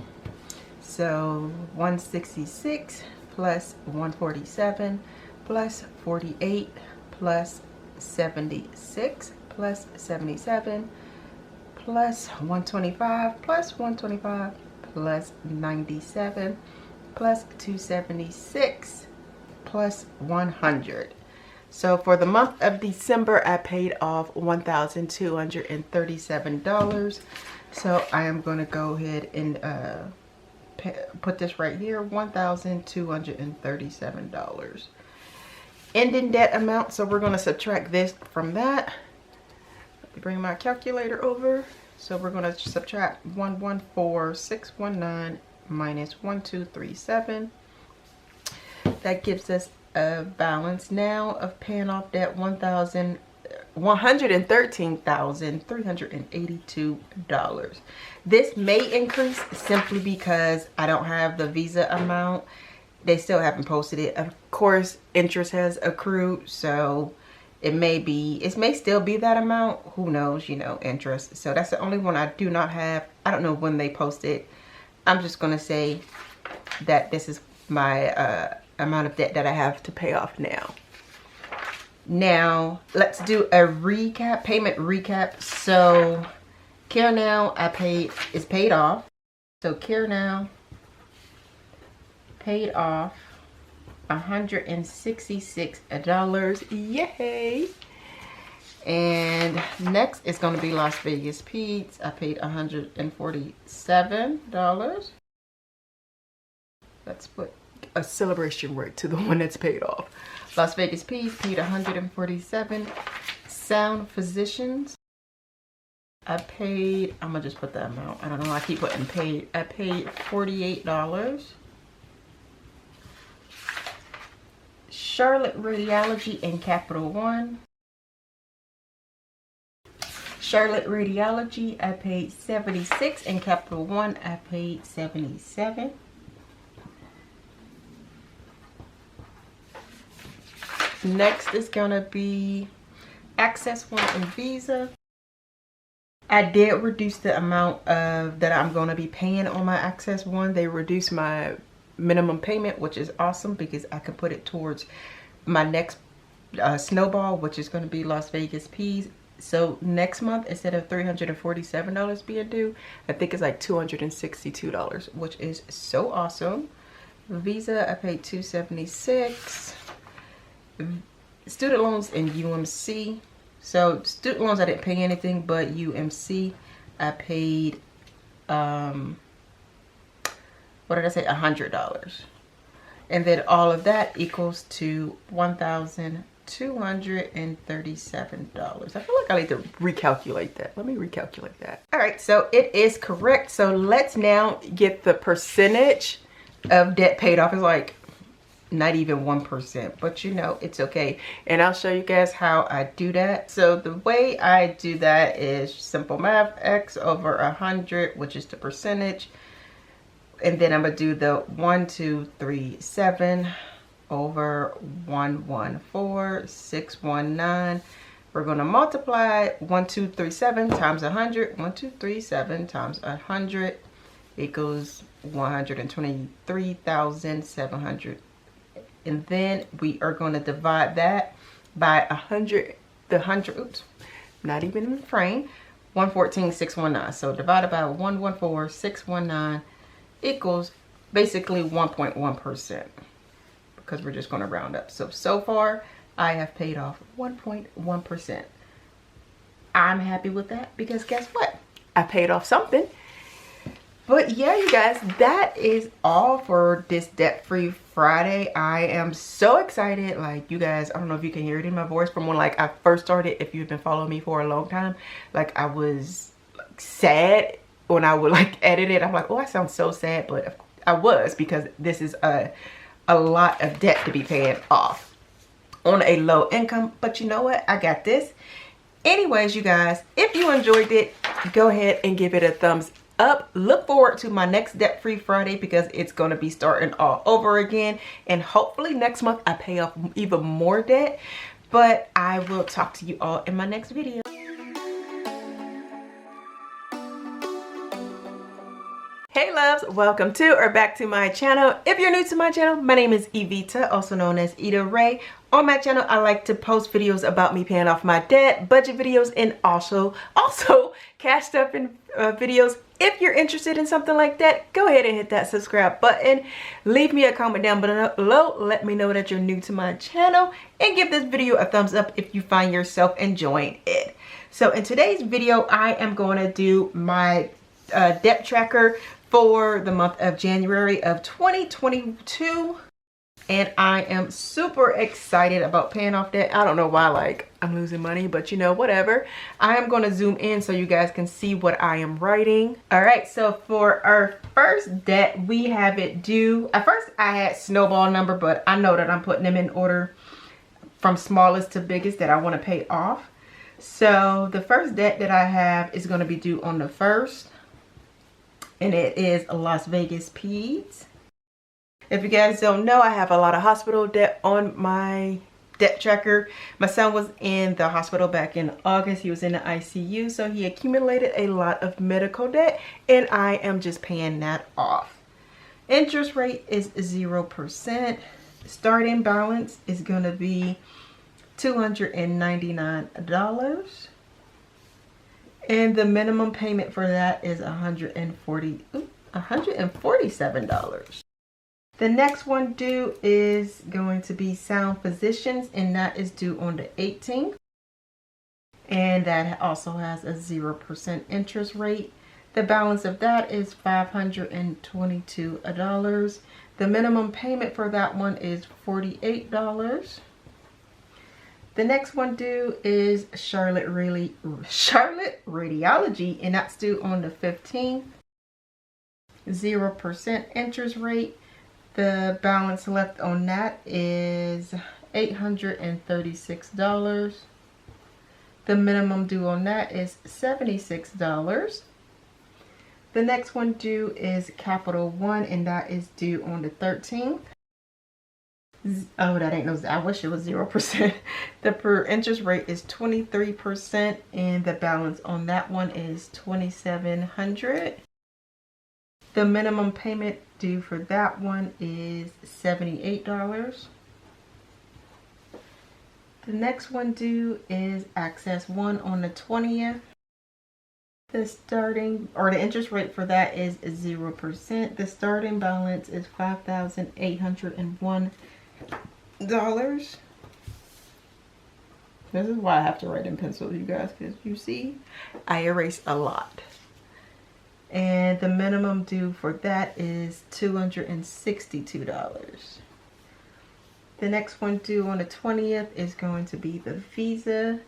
So 166 plus 147 plus 48 plus 76 plus 77 plus 125 plus 125 plus 97 plus 276 plus 100. So for the month of December, I paid off $1,237. So I am going to go ahead and put this right here, $1,237. Ending debt amount, so we're going to subtract this from that. Let me bring my calculator over. So we're going to subtract 114,619 minus 1,237. That gives us a balance now of paying off debt $113,382. This may increase simply because I don't have the Visa amount. They still haven't posted it. Of course, interest has accrued, so it may still be that amount. Who knows, you know, interest. So that's the only one I do not have. I don't know when they post it. I'm just going to say that this is my amount of debt that I have to pay off now. Now, let's do a recap, payment recap. So, Care Now is paid off. So, Care Now paid off $166. Yay! And next is going to be Las Vegas Peds. I paid $147. Let's put a celebration rate to the one that's paid off. Las Vegas Peds paid $147. Sound Physicians, I'm gonna just put the amount. I don't know, I keep putting paid. I paid $48. Charlotte Radiology in Capital One. Charlotte Radiology, I paid $76. In Capital One, I paid $77. Next is gonna be Access One and Visa. I did reduce the amount of that I'm gonna be paying on my Access One. They reduced my minimum payment, which is awesome because I can put it towards my next snowball, which is gonna be Las Vegas Peas. So next month, instead of $347 being due, I think it's like $262, which is so awesome. Visa, I paid $276. Student loans in UMC. So student loans, I didn't pay anything, but UMC, I paid, what did I say? $100. And then all of that equals to $1,237. I feel like I need to recalculate that. Let me recalculate that. All right, so it is correct. So let's now get the percentage of debt paid off. It's like not even 1%, but you know, it's okay. And I'll show you guys how I do that. So the way I do that is simple math, X over 100, which is the percentage. And then I'm gonna do the 1237 over 114,619. We're gonna multiply 1237 times 100. 1237 times 100 equals 123,700. And then we are going to divide that by 100, oops, not even in the frame, 114,619. So divided by 114,619 equals basically 1.1%, because we're just going to round up. So far I have paid off 1.1%. I'm happy with that because guess what? I paid off something. But yeah, you guys, that is all for this debt-free Friday. I am so excited. Like, you guys, I don't know if you can hear it in my voice from when like I first started. If you've been following me for a long time, like I was like, sad when I would like edit it. I'm like, oh, I sound so sad, but I was, because this is a lot of debt to be paying off on a low income. But you know what? I got this. Anyways, you guys, if you enjoyed it, go ahead and give it a thumbs up. Look forward to my next debt-free Friday because it's going to be starting all over again, and hopefully next month I pay off even more debt. But I will talk to you all in my next video. Hey loves, welcome to or back to my channel. If you're new to my channel, my name is Evita, also known as Ida Ray. On my channel, I like to post videos about me paying off my debt, budget videos, and also cash stuffing videos. If you're interested in something like that, go ahead and hit that subscribe button. Leave me a comment down below. Let me know that you're new to my channel, and give this video a thumbs up if you find yourself enjoying it. So in today's video, I am going to do my debt tracker for the month of January of 2022. And I am super excited about paying off debt. I don't know why, like, I'm losing money, but you know, whatever. I am going to zoom in so you guys can see what I am writing. All right, so for our first debt, we have it due. At first, I had snowball number, but I know that I'm putting them in order from smallest to biggest that I want to pay off. So the first debt that I have is going to be due on the 1st. And it is Las Vegas Peds. If you guys don't know, I have a lot of hospital debt on my debt tracker. My son was in the hospital back in August. He was in the ICU, so he accumulated a lot of medical debt, and I am just paying that off. Interest rate is 0%. Starting balance is going to be $299. And the minimum payment for that is $147. The next one due is going to be Sound Physicians, and that is due on the 18th. And that also has a 0% interest rate. The balance of that is $522. The minimum payment for that one is $48. The next one due is Charlotte Radiology, and that's due on the 15th. 0% interest rate. The balance left on that is $836. The minimum due on that is $76. The next one due is Capital One, and that is due on the 13th. Oh, that ain't no, I wish it was 0%. The per interest rate is 23%, and the balance on that one is $2,700. The minimum payment due for that one is $78. The next one due is Access One on the 20th. The starting, or the interest rate for that is 0%. The starting balance is $5,801. This is why I have to write in pencil, you guys, because you see I erase a lot. And the minimum due for that is $262. The next one due on the 20th is going to be the Visa.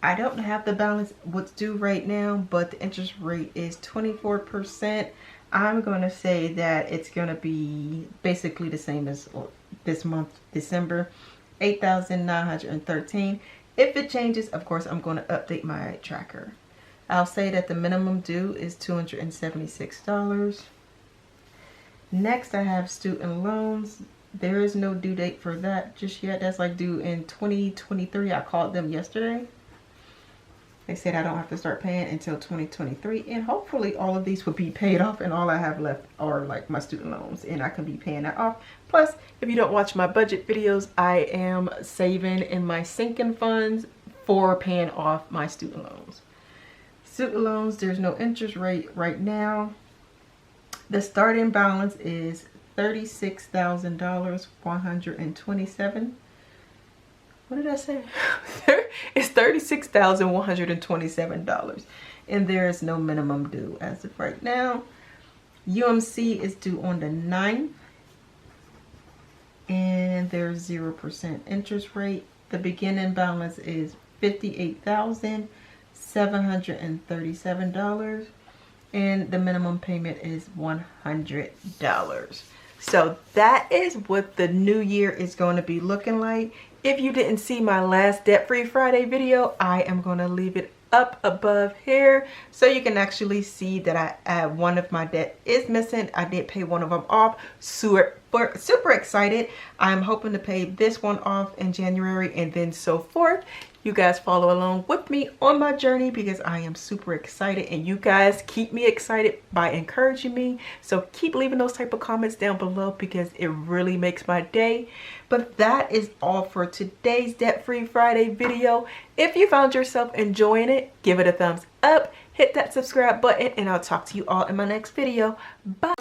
I don't have the balance what's due right now, but the interest rate is 24%. I'm going to say that it's going to be basically the same as this month, December, $8,913. If it changes, of course, I'm going to update my tracker. I'll say that the minimum due is $276. Next, I have student loans. There is no due date for that just yet. That's like due in 2023. I called them yesterday. They said I don't have to start paying until 2023, and hopefully all of these will be paid off, and all I have left are like my student loans, and I can be paying that off. Plus, if you don't watch my budget videos, I am saving in my sinking funds for paying off my student loans. Student loans, there's no interest rate right now. The starting balance is $36,127. What did I say? It's $36,127, and there is no minimum due as of right now. UMC is due on the 9th, and there's 0% interest rate. The beginning balance is $58,737, and the minimum payment is $100. So that is what the new year is going to be looking like. If you didn't see my last Debt Free Friday video, I am going to leave it up above here so you can actually see that one of my debt is missing. I did pay one of them off. Super excited. I'm hoping to pay this one off in January, and then so forth. You guys follow along with me on my journey because I am super excited, and you guys keep me excited by encouraging me. So keep leaving those type of comments down below because it really makes my day. But that is all for today's Debt Free Friday video. If you found yourself enjoying it, give it a thumbs up, hit that subscribe button, and I'll talk to you all in my next video. Bye.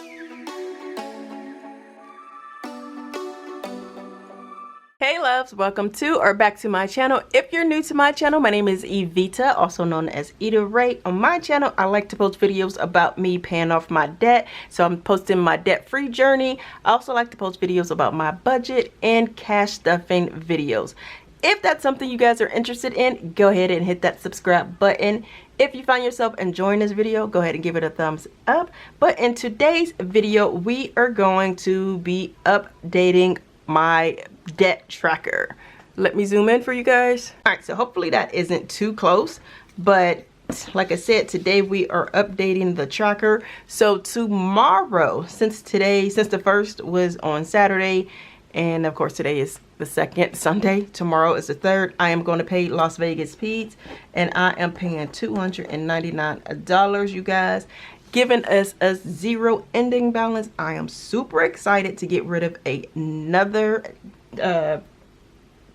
Hey loves, welcome to or back to my channel. If you're new to my channel, my name is Evita, also known as Eda Ray. On my channel, I like to post videos about me paying off my debt. So I'm posting my debt-free journey. I also like to post videos about my budget and cash stuffing videos. If that's something you guys are interested in, go ahead and hit that subscribe button. If you find yourself enjoying this video, go ahead and give it a thumbs up. But in today's video, we are going to be updating my debt tracker. Let me zoom in for you guys. All right, so hopefully that isn't too close, but like I said, today we are updating the tracker. So tomorrow, since the first was on Saturday, and of course today is the second Sunday, tomorrow is the third, I am going to pay Las Vegas Peds, and I am paying $299, you guys, giving us a zero ending balance. I am super excited to get rid of another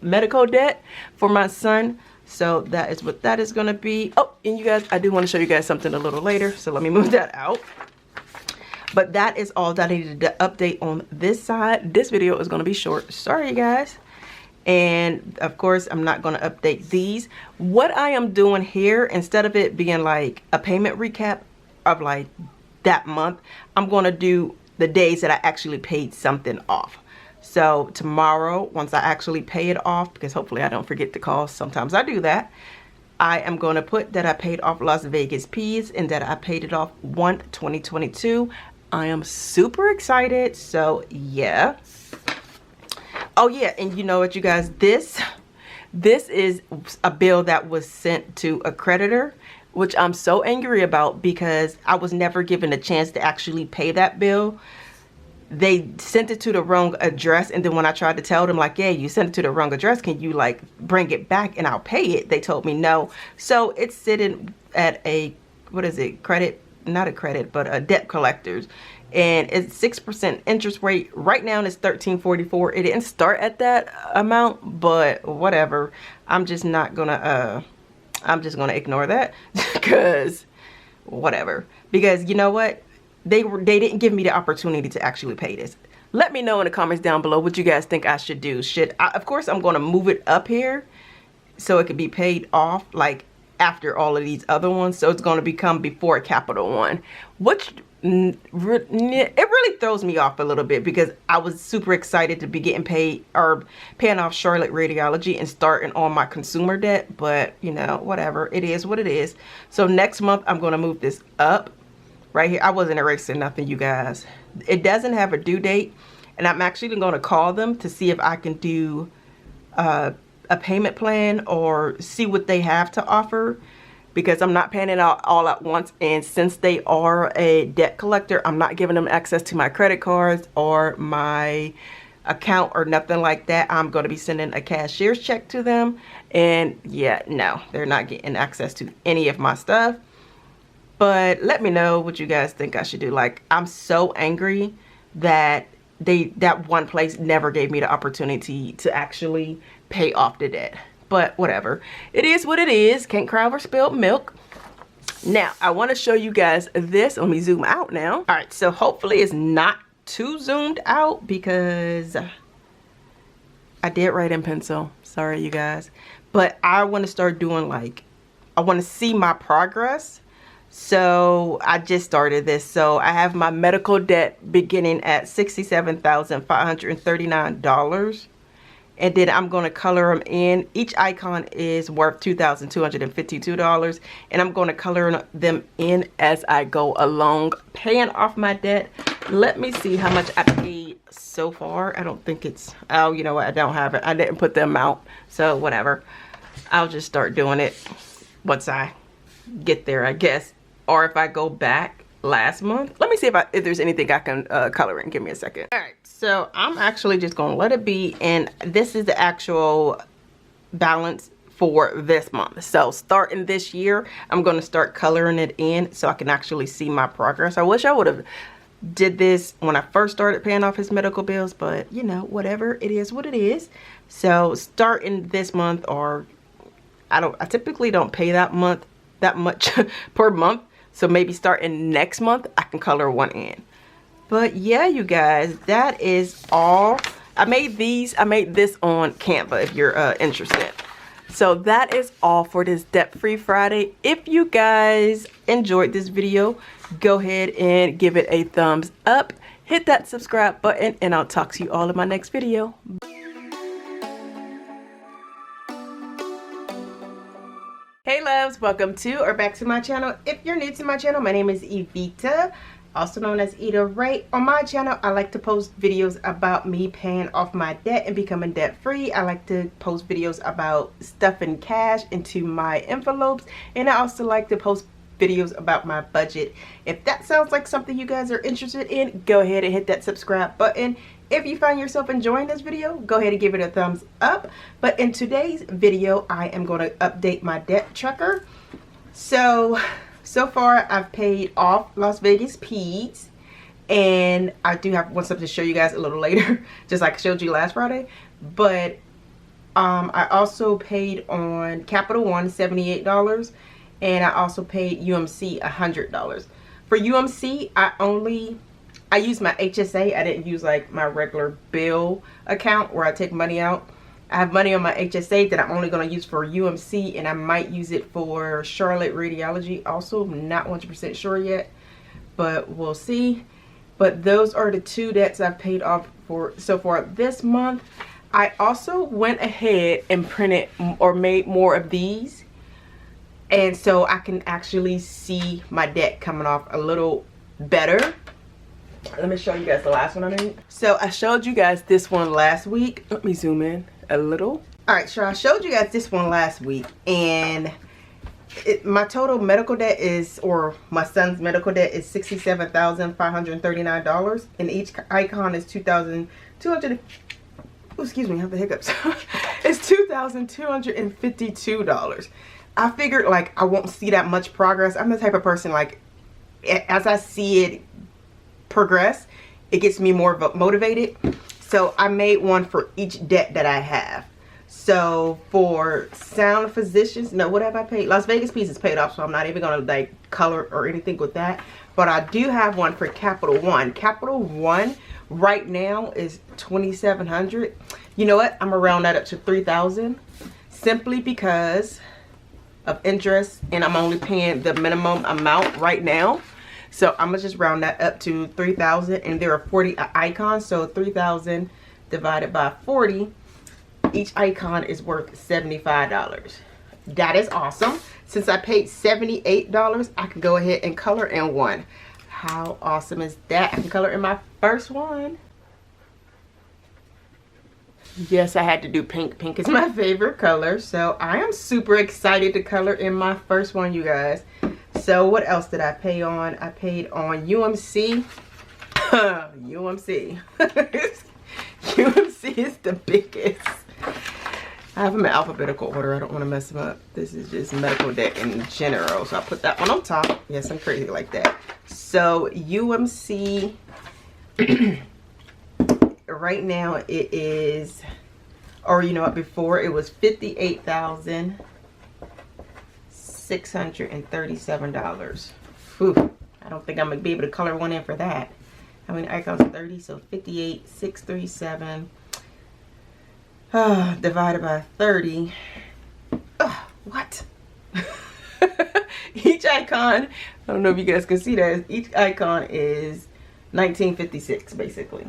medical debt for my son. So that is what that is going to be. Oh, and you guys, I do want to show you guys something a little later, so let me move that out. But that is all that I needed to update on this side. This video is going to be short, sorry guys. And of course, I'm not going to update these. What I am doing here, instead of it being like a payment recap of like that month, I'm going to do the days that I actually paid something off. So tomorrow, once I actually pay it off, because hopefully I don't forget the cost, sometimes I do that, I am going to put that I paid off Las Vegas Peds and that I paid it off 1/2022. I am super excited, so yeah. Oh yeah, and you know what, you guys, this is a bill that was sent to a creditor, which I'm so angry about because I was never given a chance to actually pay that bill. They sent it to the wrong address, and then when I tried to tell them, like, yeah, you sent it to the wrong address, can you like bring it back and I'll pay it, they told me no. So it's sitting at a, what is it, credit, not a credit, but a debt collectors, and it's 6% interest rate. Right now it's $13.44. It didn't start at that amount, but whatever. I'm just gonna ignore that because whatever. Because you know what, they didn't give me the opportunity to actually pay this. Let me know in the comments down below what you guys think I should do. Of course I'm going to move it up here so it can be paid off like after all of these other ones, so it's going to become before a capital one, which it really throws me off a little bit because I was super excited to be getting paid or paying off Charlotte Radiology and starting on my consumer debt. But you know, whatever, it is what it is. So next month I'm going to move this up right here. I wasn't erasing nothing, you guys. It doesn't have a due date, and I'm actually going to call them to see if I can do a payment plan or see what they have to offer, because I'm not paying it out all at once. And since they are a debt collector, I'm not giving them access to my credit cards or my account or nothing like that. I'm going to be sending a cashier's check to them, and yeah, no, they're not getting access to any of my stuff. But let me know what you guys think I should do. Like, I'm so angry that that one place never gave me the opportunity to actually pay off the debt. But whatever, it is what it is. Can't cry over spilled milk. Now I want to show you guys this. Let me zoom out now. All right, so hopefully it's not too zoomed out because I did write in pencil, sorry you guys. But I want to start doing, like, I want to see my progress. So I just started this. So I have my medical debt beginning at $67,539, and then I'm going to color them in. Each icon is worth $2,252, and I'm going to color them in as I go along, paying off my debt. Let me see how much I paid so far. I don't think it's, oh, you know what, I don't have it. I didn't put the amount, so whatever. I'll just start doing it once I get there, I guess. Or if I go back last month. Let me see if there's anything I can color in. Give me a second. All right, so I'm actually just gonna let it be, and this is the actual balance for this month. So starting this year, I'm gonna start coloring it in so I can actually see my progress. I wish I would have did this when I first started paying off his medical bills, but you know, whatever, it is what it is. So starting this month, or I typically don't pay that much per month. So maybe starting next month, I can color one in. But yeah, you guys, that is all. I made this on Canva if you're interested. So that is all for this Debt-Free Friday. If you guys enjoyed this video, go ahead and give it a thumbs up. Hit that subscribe button, and I'll talk to you all in my next video. Hey loves, welcome to or back to my channel. If you're new to my channel, my name is Evita, also known as Eda Ray. On my channel, I like to post videos about me paying off my debt and becoming debt free. I like to post videos about stuffing cash into my envelopes, and I also like to post videos about my budget. If that sounds like something you guys are interested in, go ahead and hit that subscribe button. If you find yourself enjoying this video, go ahead and give it a thumbs up. But in today's video, I am going to update my debt tracker. So far I've paid off Las Vegas Peds, and I do have something to show you guys a little later, just like I showed you last Friday. But I also paid on Capital One $78, and I also paid UMC $100. For UMC, I used my HSA. I didn't use like my regular bill account where I take money out. I have money on my HSA that I'm only going to use for UMC, and I might use it for Charlotte Radiology also. I'm not 100% sure yet, but we'll see. But those are the two debts I've paid off for so far this month. I also went ahead and printed or made more of these, and so I can actually see my debt coming off a little better. Let me show you guys the last one I made. So I showed you guys this one last week. Let me zoom in a little. All right, so I showed you guys this one last week, and my total medical debt is, or my son's medical debt is $67,539, and each icon is $2,200. Oh, excuse me, I have the hiccups. It's $2,252. I figured like I won't see that much progress. I'm the type of person like, as I see it progress, it gets me more motivated. So I made one for each debt that I have. So for sound physicians, no, what have I paid? Las Vegas piece is paid off, so I'm not even gonna like color or anything with that. But I do have one for Capital One. Capital One right now is $2,700. You know what? I'm gonna round that up to $3,000, simply because of interest, and I'm only paying the minimum amount right now. So I'm gonna just round that up to $3,000, and there are 40 icons, so 3,000 divided by 40. Each icon is worth $75. That is awesome. Since I paid $78, I can go ahead and color in one. How awesome is that? I can color in my first one. Yes, I had to do pink. Pink is my favorite color, so I am super excited to color in my first one, you guys. So what else did I pay on? I paid on UMC. UMC. UMC is the biggest. I have them in alphabetical order. I don't want to mess them up. This is just medical debt in general, so I put that one on top. Yes, I'm crazy like that. So UMC, right now it is, or you know what, before it was $58,637. Whew, I don't think I'm gonna be able to color one in for that. How many icons? 30, so 58,637 divided by 30. What? Each icon, I don't know if you guys can see that, each icon is 1956 basically.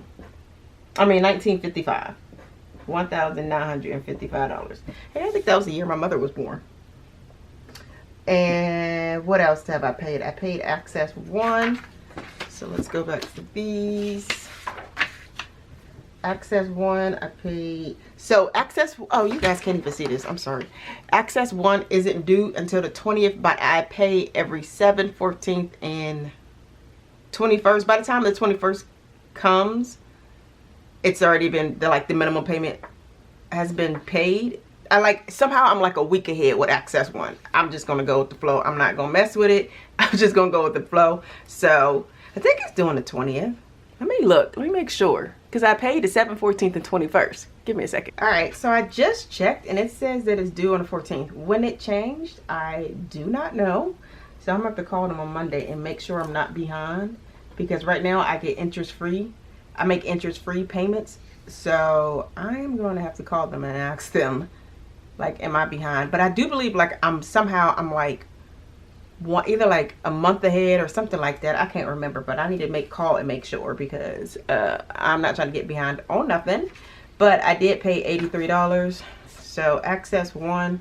I mean 1955. $1,955. Hey, I think that was the year my mother was born. And what else have I paid? I paid Access One. So let's go back to these. Access One, I paid. So Access, oh, you guys can't even see this. I'm sorry. Access One isn't due until the 20th, but I pay every 7th, 14th, and 21st. By the time the 21st comes, it's already been, the minimum payment has been paid. Somehow I'm like a week ahead with Access One. I'm just gonna go with the flow. I'm not gonna mess with it. I'm just gonna go with the flow. So I think it's doing the 20th. Let me look. Let me make sure. Because I paid the 7th, 14th, and 21st. Give me a second. Alright, so I just checked and it says that it's due on the 14th. When it changed, I do not know. So I'm going to have to call them on Monday and make sure I'm not behind. Because right now I get interest free. I make interest free payments. So I'm going to have to call them and ask them, like, am I behind? But I do believe like I'm either like a month ahead or something like that. I can't remember, but I need to call and make sure, because I'm not trying to get behind on nothing. But I did pay $83. So Access One,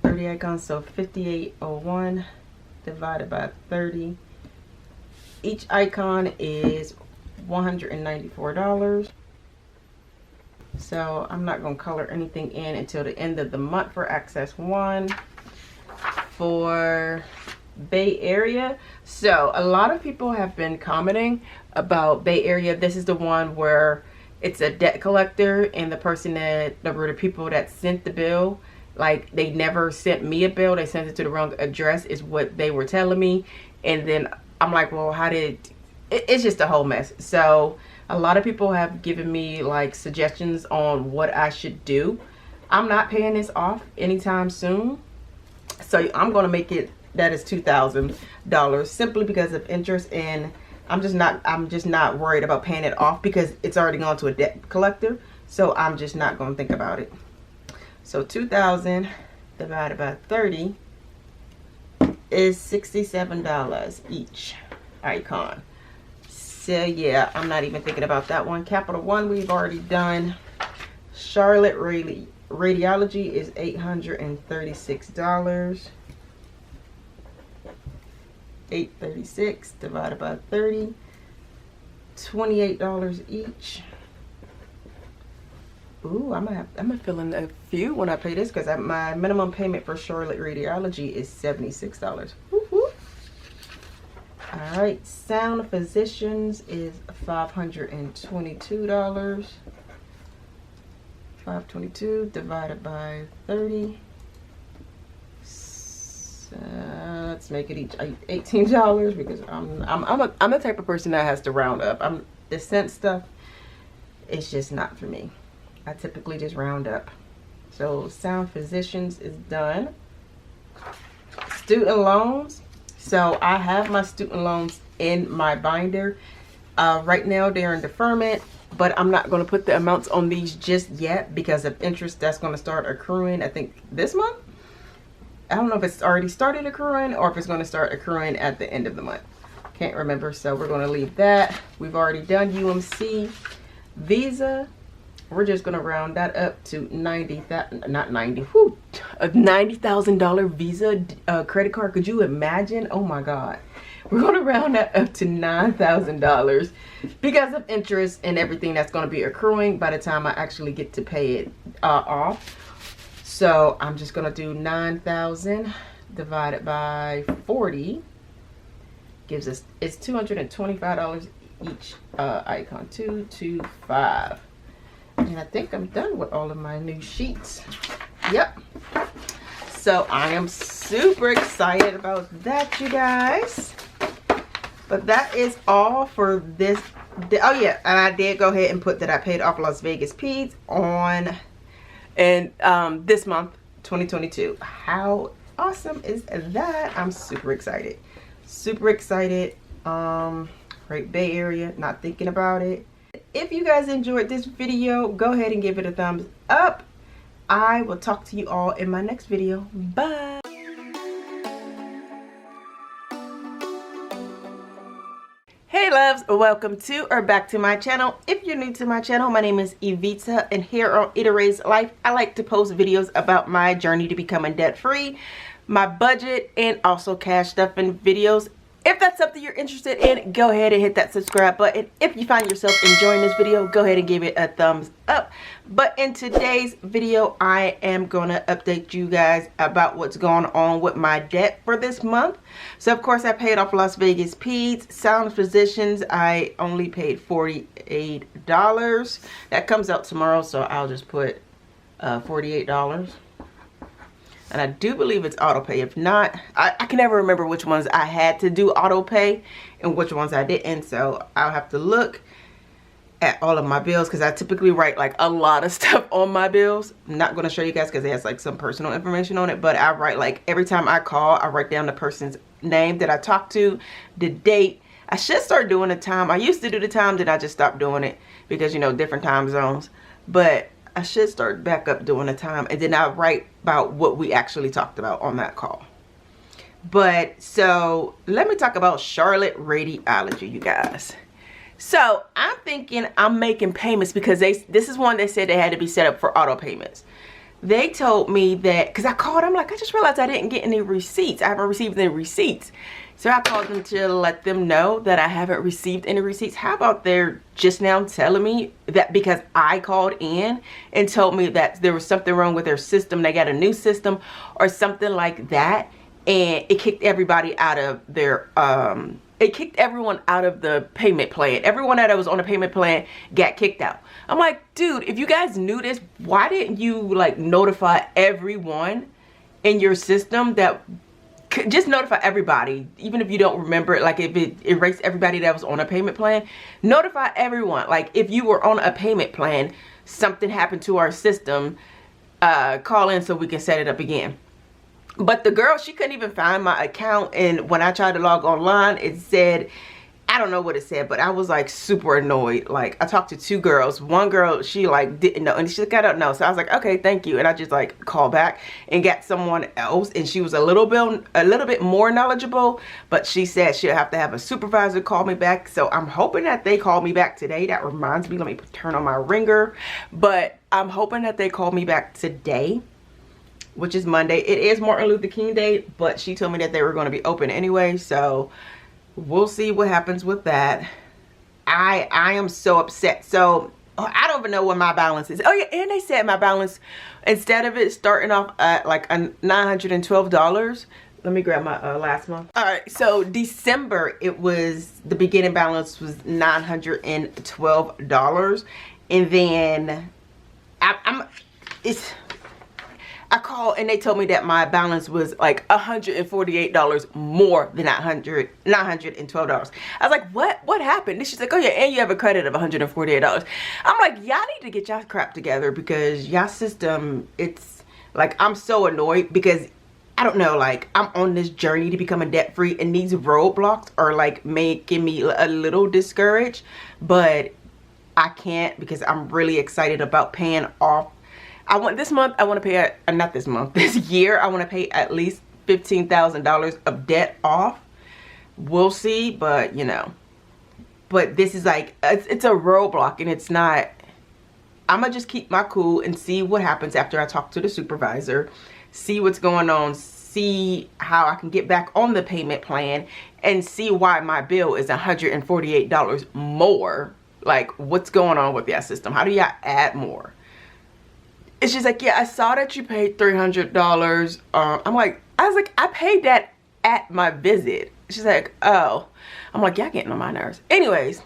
30 icons, so 5801 divided by 30. Each icon is $194. So I'm not going to color anything in until the end of the month for Access One. For Bay Area, so a lot of people have been commenting about Bay Area. This is the one where it's a debt collector, and the person that, the people that sent the bill, like, they never sent me a bill. They sent it to the wrong address is what they were telling me. And then I'm like, well, how did it's just a whole mess. So a lot of people have given me like suggestions on what I should do. I'm not paying this off anytime soon. So I'm going to make it that is $2,000 simply because of interest, and I'm just not worried about paying it off because it's already gone to a debt collector. So I'm just not going to think about it. So 2,000 divided by 30 is $67 each icon. So yeah, I'm not even thinking about that one. Capital One we've already done. Charlotte Radiology is $836. 836 divided by 30. $28 each. Ooh, I'm gonna fill in a few when I pay this, because my minimum payment for Charlotte Radiology is $76. Woo-hoo. All right, Sound Physicians is $522. 522 divided by 30. Let's make it each $18, because I'm the type of person that has to round up. The cent stuff, it's just not for me. I typically just round up. So Sound Physicians is done. Student loans. So I have my student loans in my binder. Right now they're in deferment, but I'm not going to put the amounts on these just yet because of interest that's going to start accruing, I think, this month. I don't know if it's already started accruing or if it's going to start accruing at the end of the month. Can't remember, so we're going to leave that. We've already done UMC. Visa, we're just going to round that up to a $90,000 Visa credit card. Could you imagine? Oh my God. We're going to round that up to $9,000 because of interest and everything that's going to be accruing by the time I actually get to pay it off. So I'm just going to do 9,000 divided by 40. Gives us, it's $225 each icon. 225. And I think I'm done with all of my new sheets. Yep. So I am super excited about that, you guys. But that is all for this. Oh yeah, and I did go ahead and put that I paid off Las Vegas Peds on this month, 2022. How awesome is that? I'm super excited. Super excited. Great Bay Area, not thinking about it. If you guys enjoyed this video, go ahead and give it a thumbs up. I will talk to you all in my next video. Bye. Hey loves, welcome to or back to my channel. If you're new to my channel, my name is Evita, and here on Ita Ray's Life, I like to post videos about my journey to becoming debt free, my budget, and also cash stuffing videos. If that's something you're interested in, go ahead and hit that subscribe button. If you find yourself enjoying this video, go ahead and give it a thumbs up. But in today's video, I am going to update you guys about what's going on with my debt for this month. So of course I paid off Las Vegas Peds. Sound Physicians, I only paid $48. That comes out tomorrow, so I'll just put $48. And I do believe it's auto pay. If not, I can never remember which ones I had to do auto pay and which ones I didn't. So I'll have to look at all of my bills, because I typically write like a lot of stuff on my bills. I'm not going to show you guys because it has like some personal information on it. But I write, like, every time I call, I write down the person's name that I talked to, the date. I should start doing the time. I used to do the time, then I just stopped doing it because, you know, different time zones. But I should start back up doing the time, and then I write about what we actually talked about on that call. But so let me talk about Charlotte Radiology, you guys. So I'm thinking I'm making payments because this is one they said they had to be set up for auto payments. They told me that, because I called, I'm like, I just realized I didn't get any receipts. I haven't received any receipts. So I called them to let them know that I haven't received any receipts. How about they're just now telling me that because I called in and told me that there was something wrong with their system, they got a new system or something like that, and it kicked everybody out of their it kicked everyone out of the payment plan. Everyone that was on the payment plan got kicked out. I'm like, dude, if you guys knew this, why didn't you like notify everyone in your system? That just notify everybody, even if you don't remember it. Like if it erased everybody that was on a payment plan, notify everyone. Like if you were on a payment plan, something happened to our system, call in so we can set it up again. But the girl, she couldn't even find my account, and when I tried to log online, it said, I don't know what it said, but I was like super annoyed. Like I talked to two girls. One girl, she like didn't know, and she got up no. So I was like, okay, thank you. And I just like called back and got someone else, and she was a little bit more knowledgeable, but she said she'll have to have a supervisor call me back. So I'm hoping that they call me back today. That reminds me, let me turn on my ringer. But I'm hoping that they call me back today, which is Monday. It is Martin Luther King Day, but she told me that they were going to be open anyway, so we'll see what happens with that. I am so upset. So I don't even know what my balance is. Oh yeah, and they said my balance, instead of it starting off at like a $912, let me grab my last month. All right, so December, it was, the beginning balance was $912, and then I called and they told me that my balance was like $148 more than $912. I was like, what happened? And she's like, oh yeah, and you have a credit of $148. I'm like, y'all need to get y'all crap together, because y'all system, it's like, I'm so annoyed because I don't know, like, I'm on this journey to becoming debt free, and these roadblocks are like making me a little discouraged, but I can't, because I'm really excited about paying off. This month I want to pay, not this month, this year I want to pay at least $15,000 of debt off. We'll see, but you know, but this is like, it's a roadblock, and it's not. I'm gonna just keep my cool and see what happens after I talk to the supervisor, see what's going on, see how I can get back on the payment plan, and see why my bill is $148 more. Like, what's going on with that system? How do y'all add more? It's just like, yeah, I saw that you paid $300. I was like, I paid that at my visit. She's like, oh. I'm like, y'all getting on my nerves. Anyways,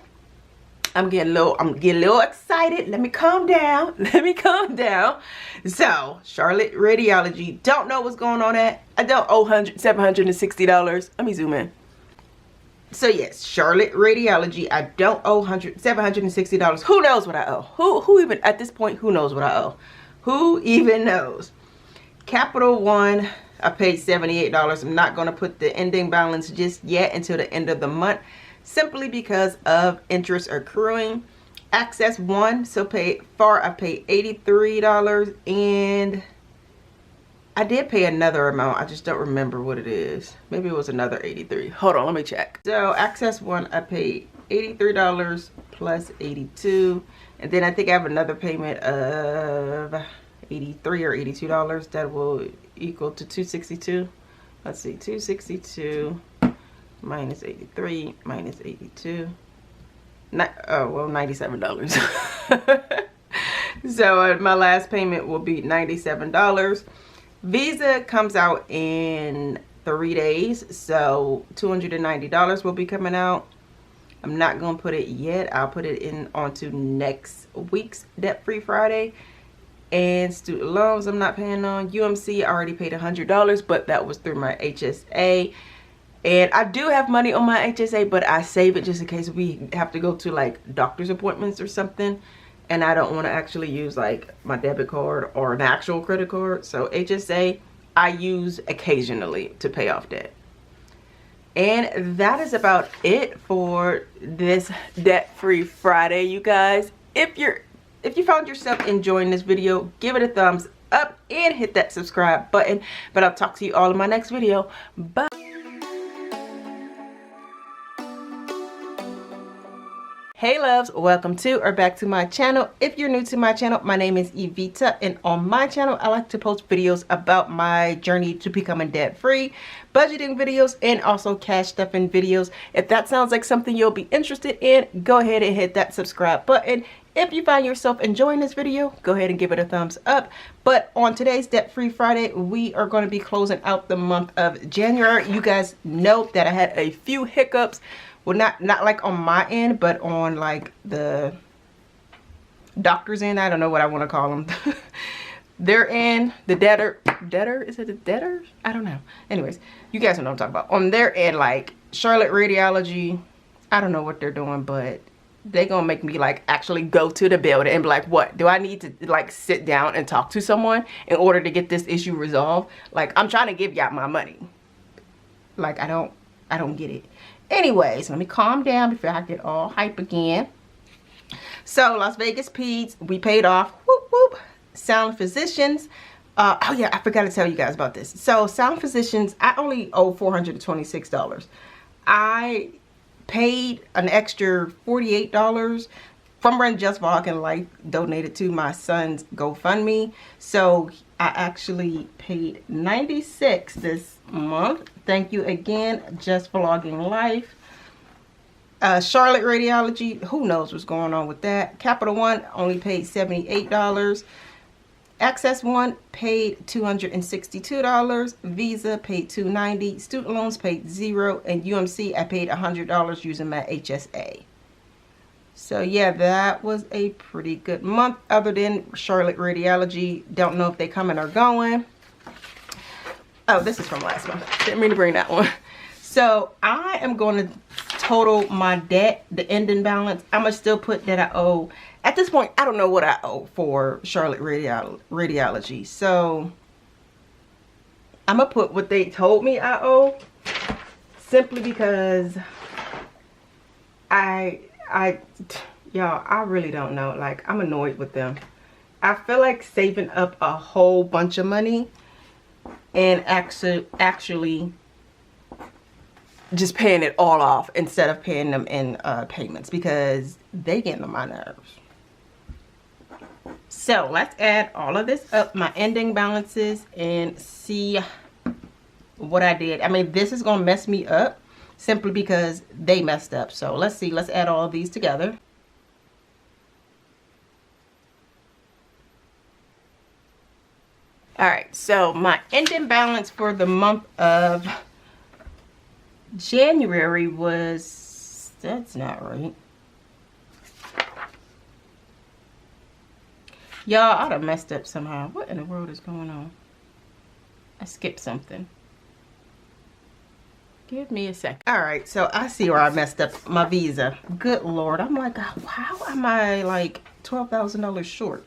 I'm getting a little excited. Let me calm down. Let me calm down. So, Charlotte Radiology, don't know what's going on at. I don't owe $760. Let me zoom in. So yes, Charlotte Radiology, I don't owe $760. Who knows what I owe? Who even, at this point, who knows what I owe? Who even knows? Capital One, I paid $78. I'm not going to put the ending balance just yet until the end of the month, simply because of interest accruing. Access One, so I paid $83, and I did pay another amount. I just don't remember what it is. Maybe it was another $83. Hold on, let me check. So Access One, I paid $83 plus $82. And then I think I have another payment of $83 or $82 that will equal to $262. Let's see, $262 minus $83 minus $82. $97. So my last payment will be $97. Visa comes out in 3 days, so $290 will be coming out. I'm not going to put it yet. I'll put it in onto next week's Debt Free Friday. And student loans I'm not paying on. UMC, I already paid $100, but that was through my HSA. And I do have money on my HSA, but I save it just in case we have to go to like doctor's appointments or something. And I don't want to actually use like my debit card or an actual credit card. So HSA, I use occasionally to pay off debt. And that is about it for this Debt-Free Friday, you guys. If you found yourself enjoying this video, give it a thumbs up and hit that subscribe button. But I'll talk to you all in my next video. Bye. Hey loves, welcome to or back to my channel. If you're new to my channel, my name is Evita, and on my channel I like to post videos about my journey to becoming debt free, budgeting videos, and also cash stuffing videos. If that sounds like something you'll be interested in, go ahead and hit that subscribe button. If you find yourself enjoying this video, go ahead and give it a thumbs up. But on today's Debt Free Friday, we are going to be closing out the month of January. You guys know that I had a few hiccups. Well, not like on my end, but on like the doctor's end. I don't know what I want to call them. Their end, the debtor, is it the debtors? I don't know. Anyways, you guys know what I'm talking about. On their end, like Charlotte Radiology, I don't know what they're doing, but they're gonna make me like actually go to the building and be like, what do I need to like sit down and talk to someone in order to get this issue resolved? Like, I'm trying to give y'all my money. Like, I don't get it. Anyways, let me calm down before I get all hype again. So Las Vegas Peds, we paid off. Whoop whoop. Sound Physicians, oh yeah, I forgot to tell you guys about this. So Sound Physicians, I only owe $426. I paid an extra $48 from Run Just Vlogging Life, donated to my son's GoFundMe. So I actually paid $96 this month. Thank you again, Just Vlogging Life. Charlotte Radiology, who knows what's going on with that. Capital One only paid $78. Access One paid $262. Visa paid $290. Student loans paid $0. And UMC, I paid $100 using my HSA. So yeah, that was a pretty good month other than Charlotte Radiology. Don't know if they coming or going. Oh, this is from last month. Didn't mean to bring that one. So I am going to total my debt, the ending balance. I'm going to still put that I owe. At this point, I don't know what I owe for Charlotte Radiology. So I'm going to put what they told me I owe. Simply because y'all, I really don't know. Like, I'm annoyed with them. I feel like saving up a whole bunch of money and actually just paying it all off instead of paying them in payments, because they getting on my nerves. So let's add all of this up, my ending balances, and see what I did. I mean, this is gonna mess me up simply because they messed up. So let's see, let's add all of these together. All right, so my ending balance for the month of January was, that's not right. Y'all, I done messed up somehow. What in the world is going on? I skipped something. Give me a second. All right, so I see where I messed up my Visa. Good Lord, I'm like, how am I like $12,000 short?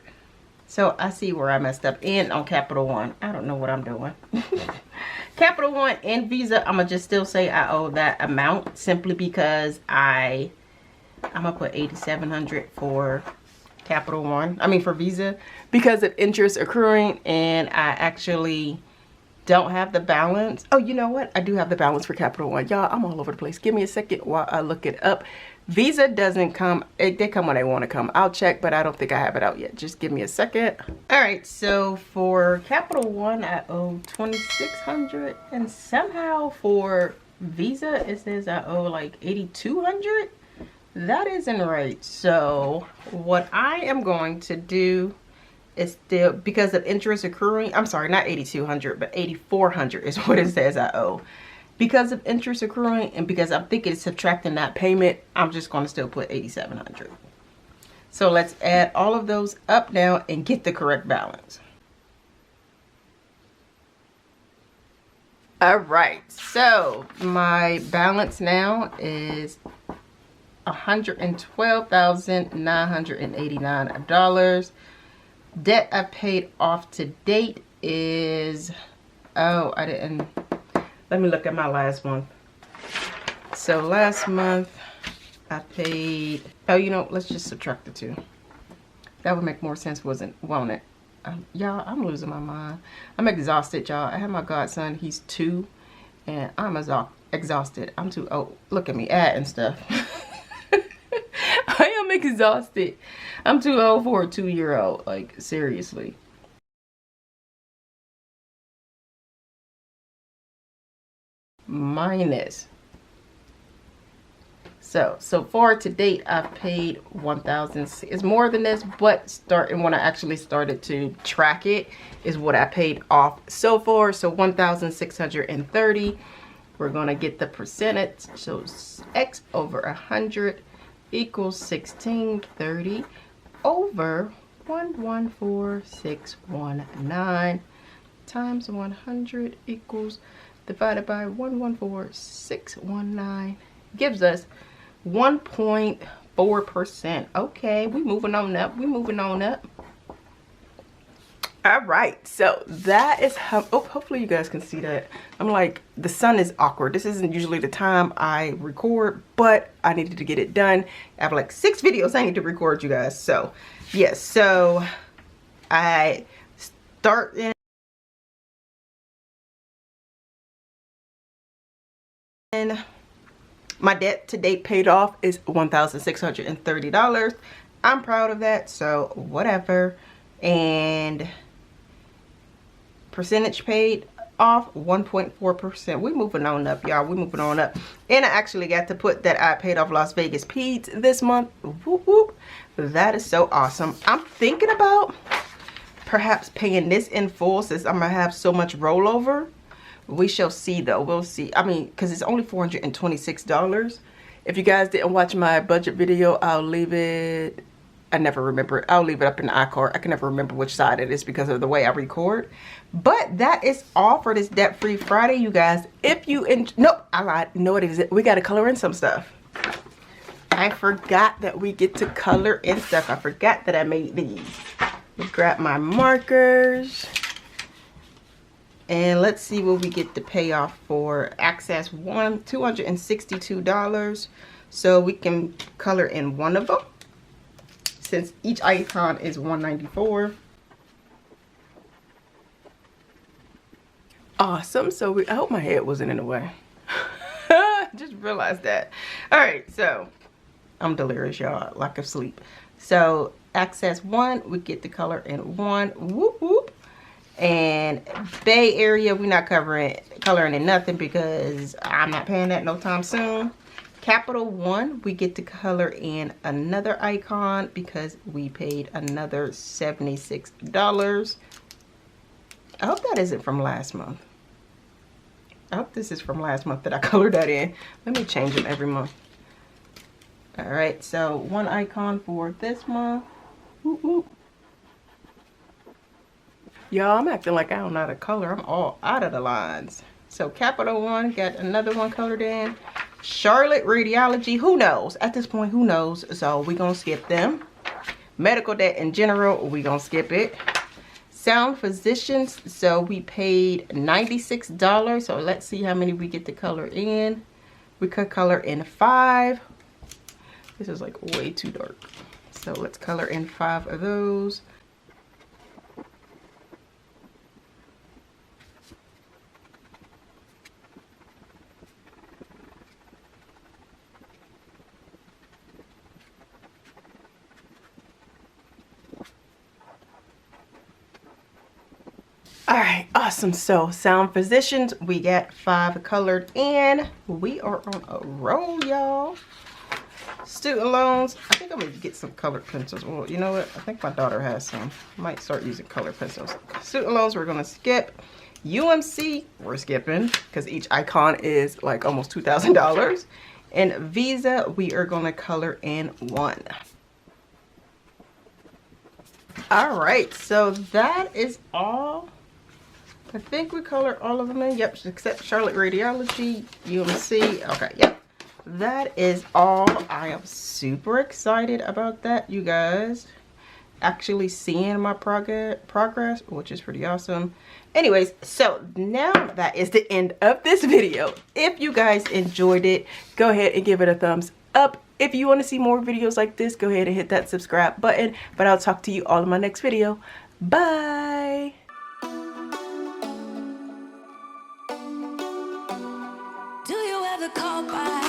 So I see where I messed up. And on Capital One, I don't know what I'm doing. Capital One and Visa, I'm gonna just still say I owe that amount simply because I'm gonna put $8,700 for Capital One. I mean for Visa, because of interest accruing, and I actually don't have the balance. Oh, you know what? I do have the balance for Capital One. Y'all, I'm all over the place. Give me a second while I look it up. Visa doesn't come, they come when they want to come. I'll check, but I don't think I have it out yet. Just give me a second. All right, so for Capital One, I owe $2,600, and somehow for Visa, it says I owe like $8,200. That isn't right. So what I am going to do is still, because of interest accruing, I'm sorry, not $8,200, but $8,400 is what it says I owe. Because of interest accruing, and because I'm thinking it's subtracting that payment, I'm just going to still put $8,700. So let's add all of those up now and get the correct balance. All right, so my balance now is $112,989. Debt I paid off to date is, oh, I didn't, let me look at my last month. So last month I paid, oh, you know, let's just subtract the two. That would make more sense, won't it? Y'all, I'm losing my mind. I'm exhausted, y'all. I have my godson, he's 2, and I'm exhausted. I'm too old. Look at me adding stuff. I am exhausted. I'm too old for a 2-year-old, like seriously. Minus. So far to date, I've paid $1,000. It's more than this, but starting when I actually started to track it is what I paid off so far. So $1,630. We're gonna get the percentage. So X over 100 equals 1630 over 114619 times 100 equals divided by 114619 gives us 1.4%. Okay, we moving on up. We moving on up. All right, so that is how, oh, hopefully you guys can see that. I'm like, the sun is awkward. This isn't usually the time I record, but I needed to get it done. I have like 6 videos I need to record, you guys. So yes, so I start in my debt to date paid off is $1,630. I'm proud of that, so whatever. And percentage paid off, 1.4%. We moving on up, y'all. We moving on up. And I actually got to put that I paid off Las Vegas Peds this month. Whoop, whoop. That is so awesome. I'm thinking about perhaps paying this in full since I'm gonna have so much rollover. We shall see though. We'll see. I mean, because it's only $426. If you guys didn't watch my budget video, I'll leave it. I never remember it. I'll leave it up in the iCard. I can never remember which side it is because of the way I record. But that is all for this Debt-Free Friday, you guys. If you nope, I lied. No, it is. We got to color in some stuff. I forgot that we get to color in stuff. I forgot that I made these. Let me grab my markers. And let's see what we get to pay off for. Access 1, $262. So we can color in one of them, since each icon is $194. Awesome. So I hope my head wasn't in the way. Just realized that. All right, so I'm delirious, y'all, lack of sleep. So access 1, we get the color in 1. Whoop whoop. And Bay Area, we're not coloring in nothing because I'm not paying that no time soon. Capital One, we get to color in another icon because we paid another $76. I hope that isn't from last month. I hope this is from last month that I colored that in. Let me change them every month. All right, so one icon for this month. Whoop, whoop. Y'all, I'm acting like I don't know how to color. I'm all out of the lines. So Capital One, got another one colored in. Charlotte Radiology, who knows? At this point, who knows? So we're going to skip them. Medical Debt in general, we're going to skip it. Sound Physicians, so we paid $96. So let's see how many we get to color in. We could color in 5. This is like way too dark. So let's color in 5 of those. All right, awesome. So Sound Physicians, we got 5 colored in. We are on a roll, y'all. Student loans, I think I'm gonna get some colored pencils. Well, you know what? I think my daughter has some. Might start using colored pencils. Student loans, we're gonna skip. UMC, we're skipping because each icon is like almost $2,000. And Visa, we are gonna color in 1. All right, so that is all. I think we colored all of them in. Yep, except Charlotte Radiology, UMC. Okay, yep. That is all. I am super excited about that, you guys. Actually seeing my progress, which is pretty awesome. Anyways, so now that is the end of this video. If you guys enjoyed it, go ahead and give it a thumbs up. If you want to see more videos like this, go ahead and hit that subscribe button. But I'll talk to you all in my next video. Bye. Do you ever call by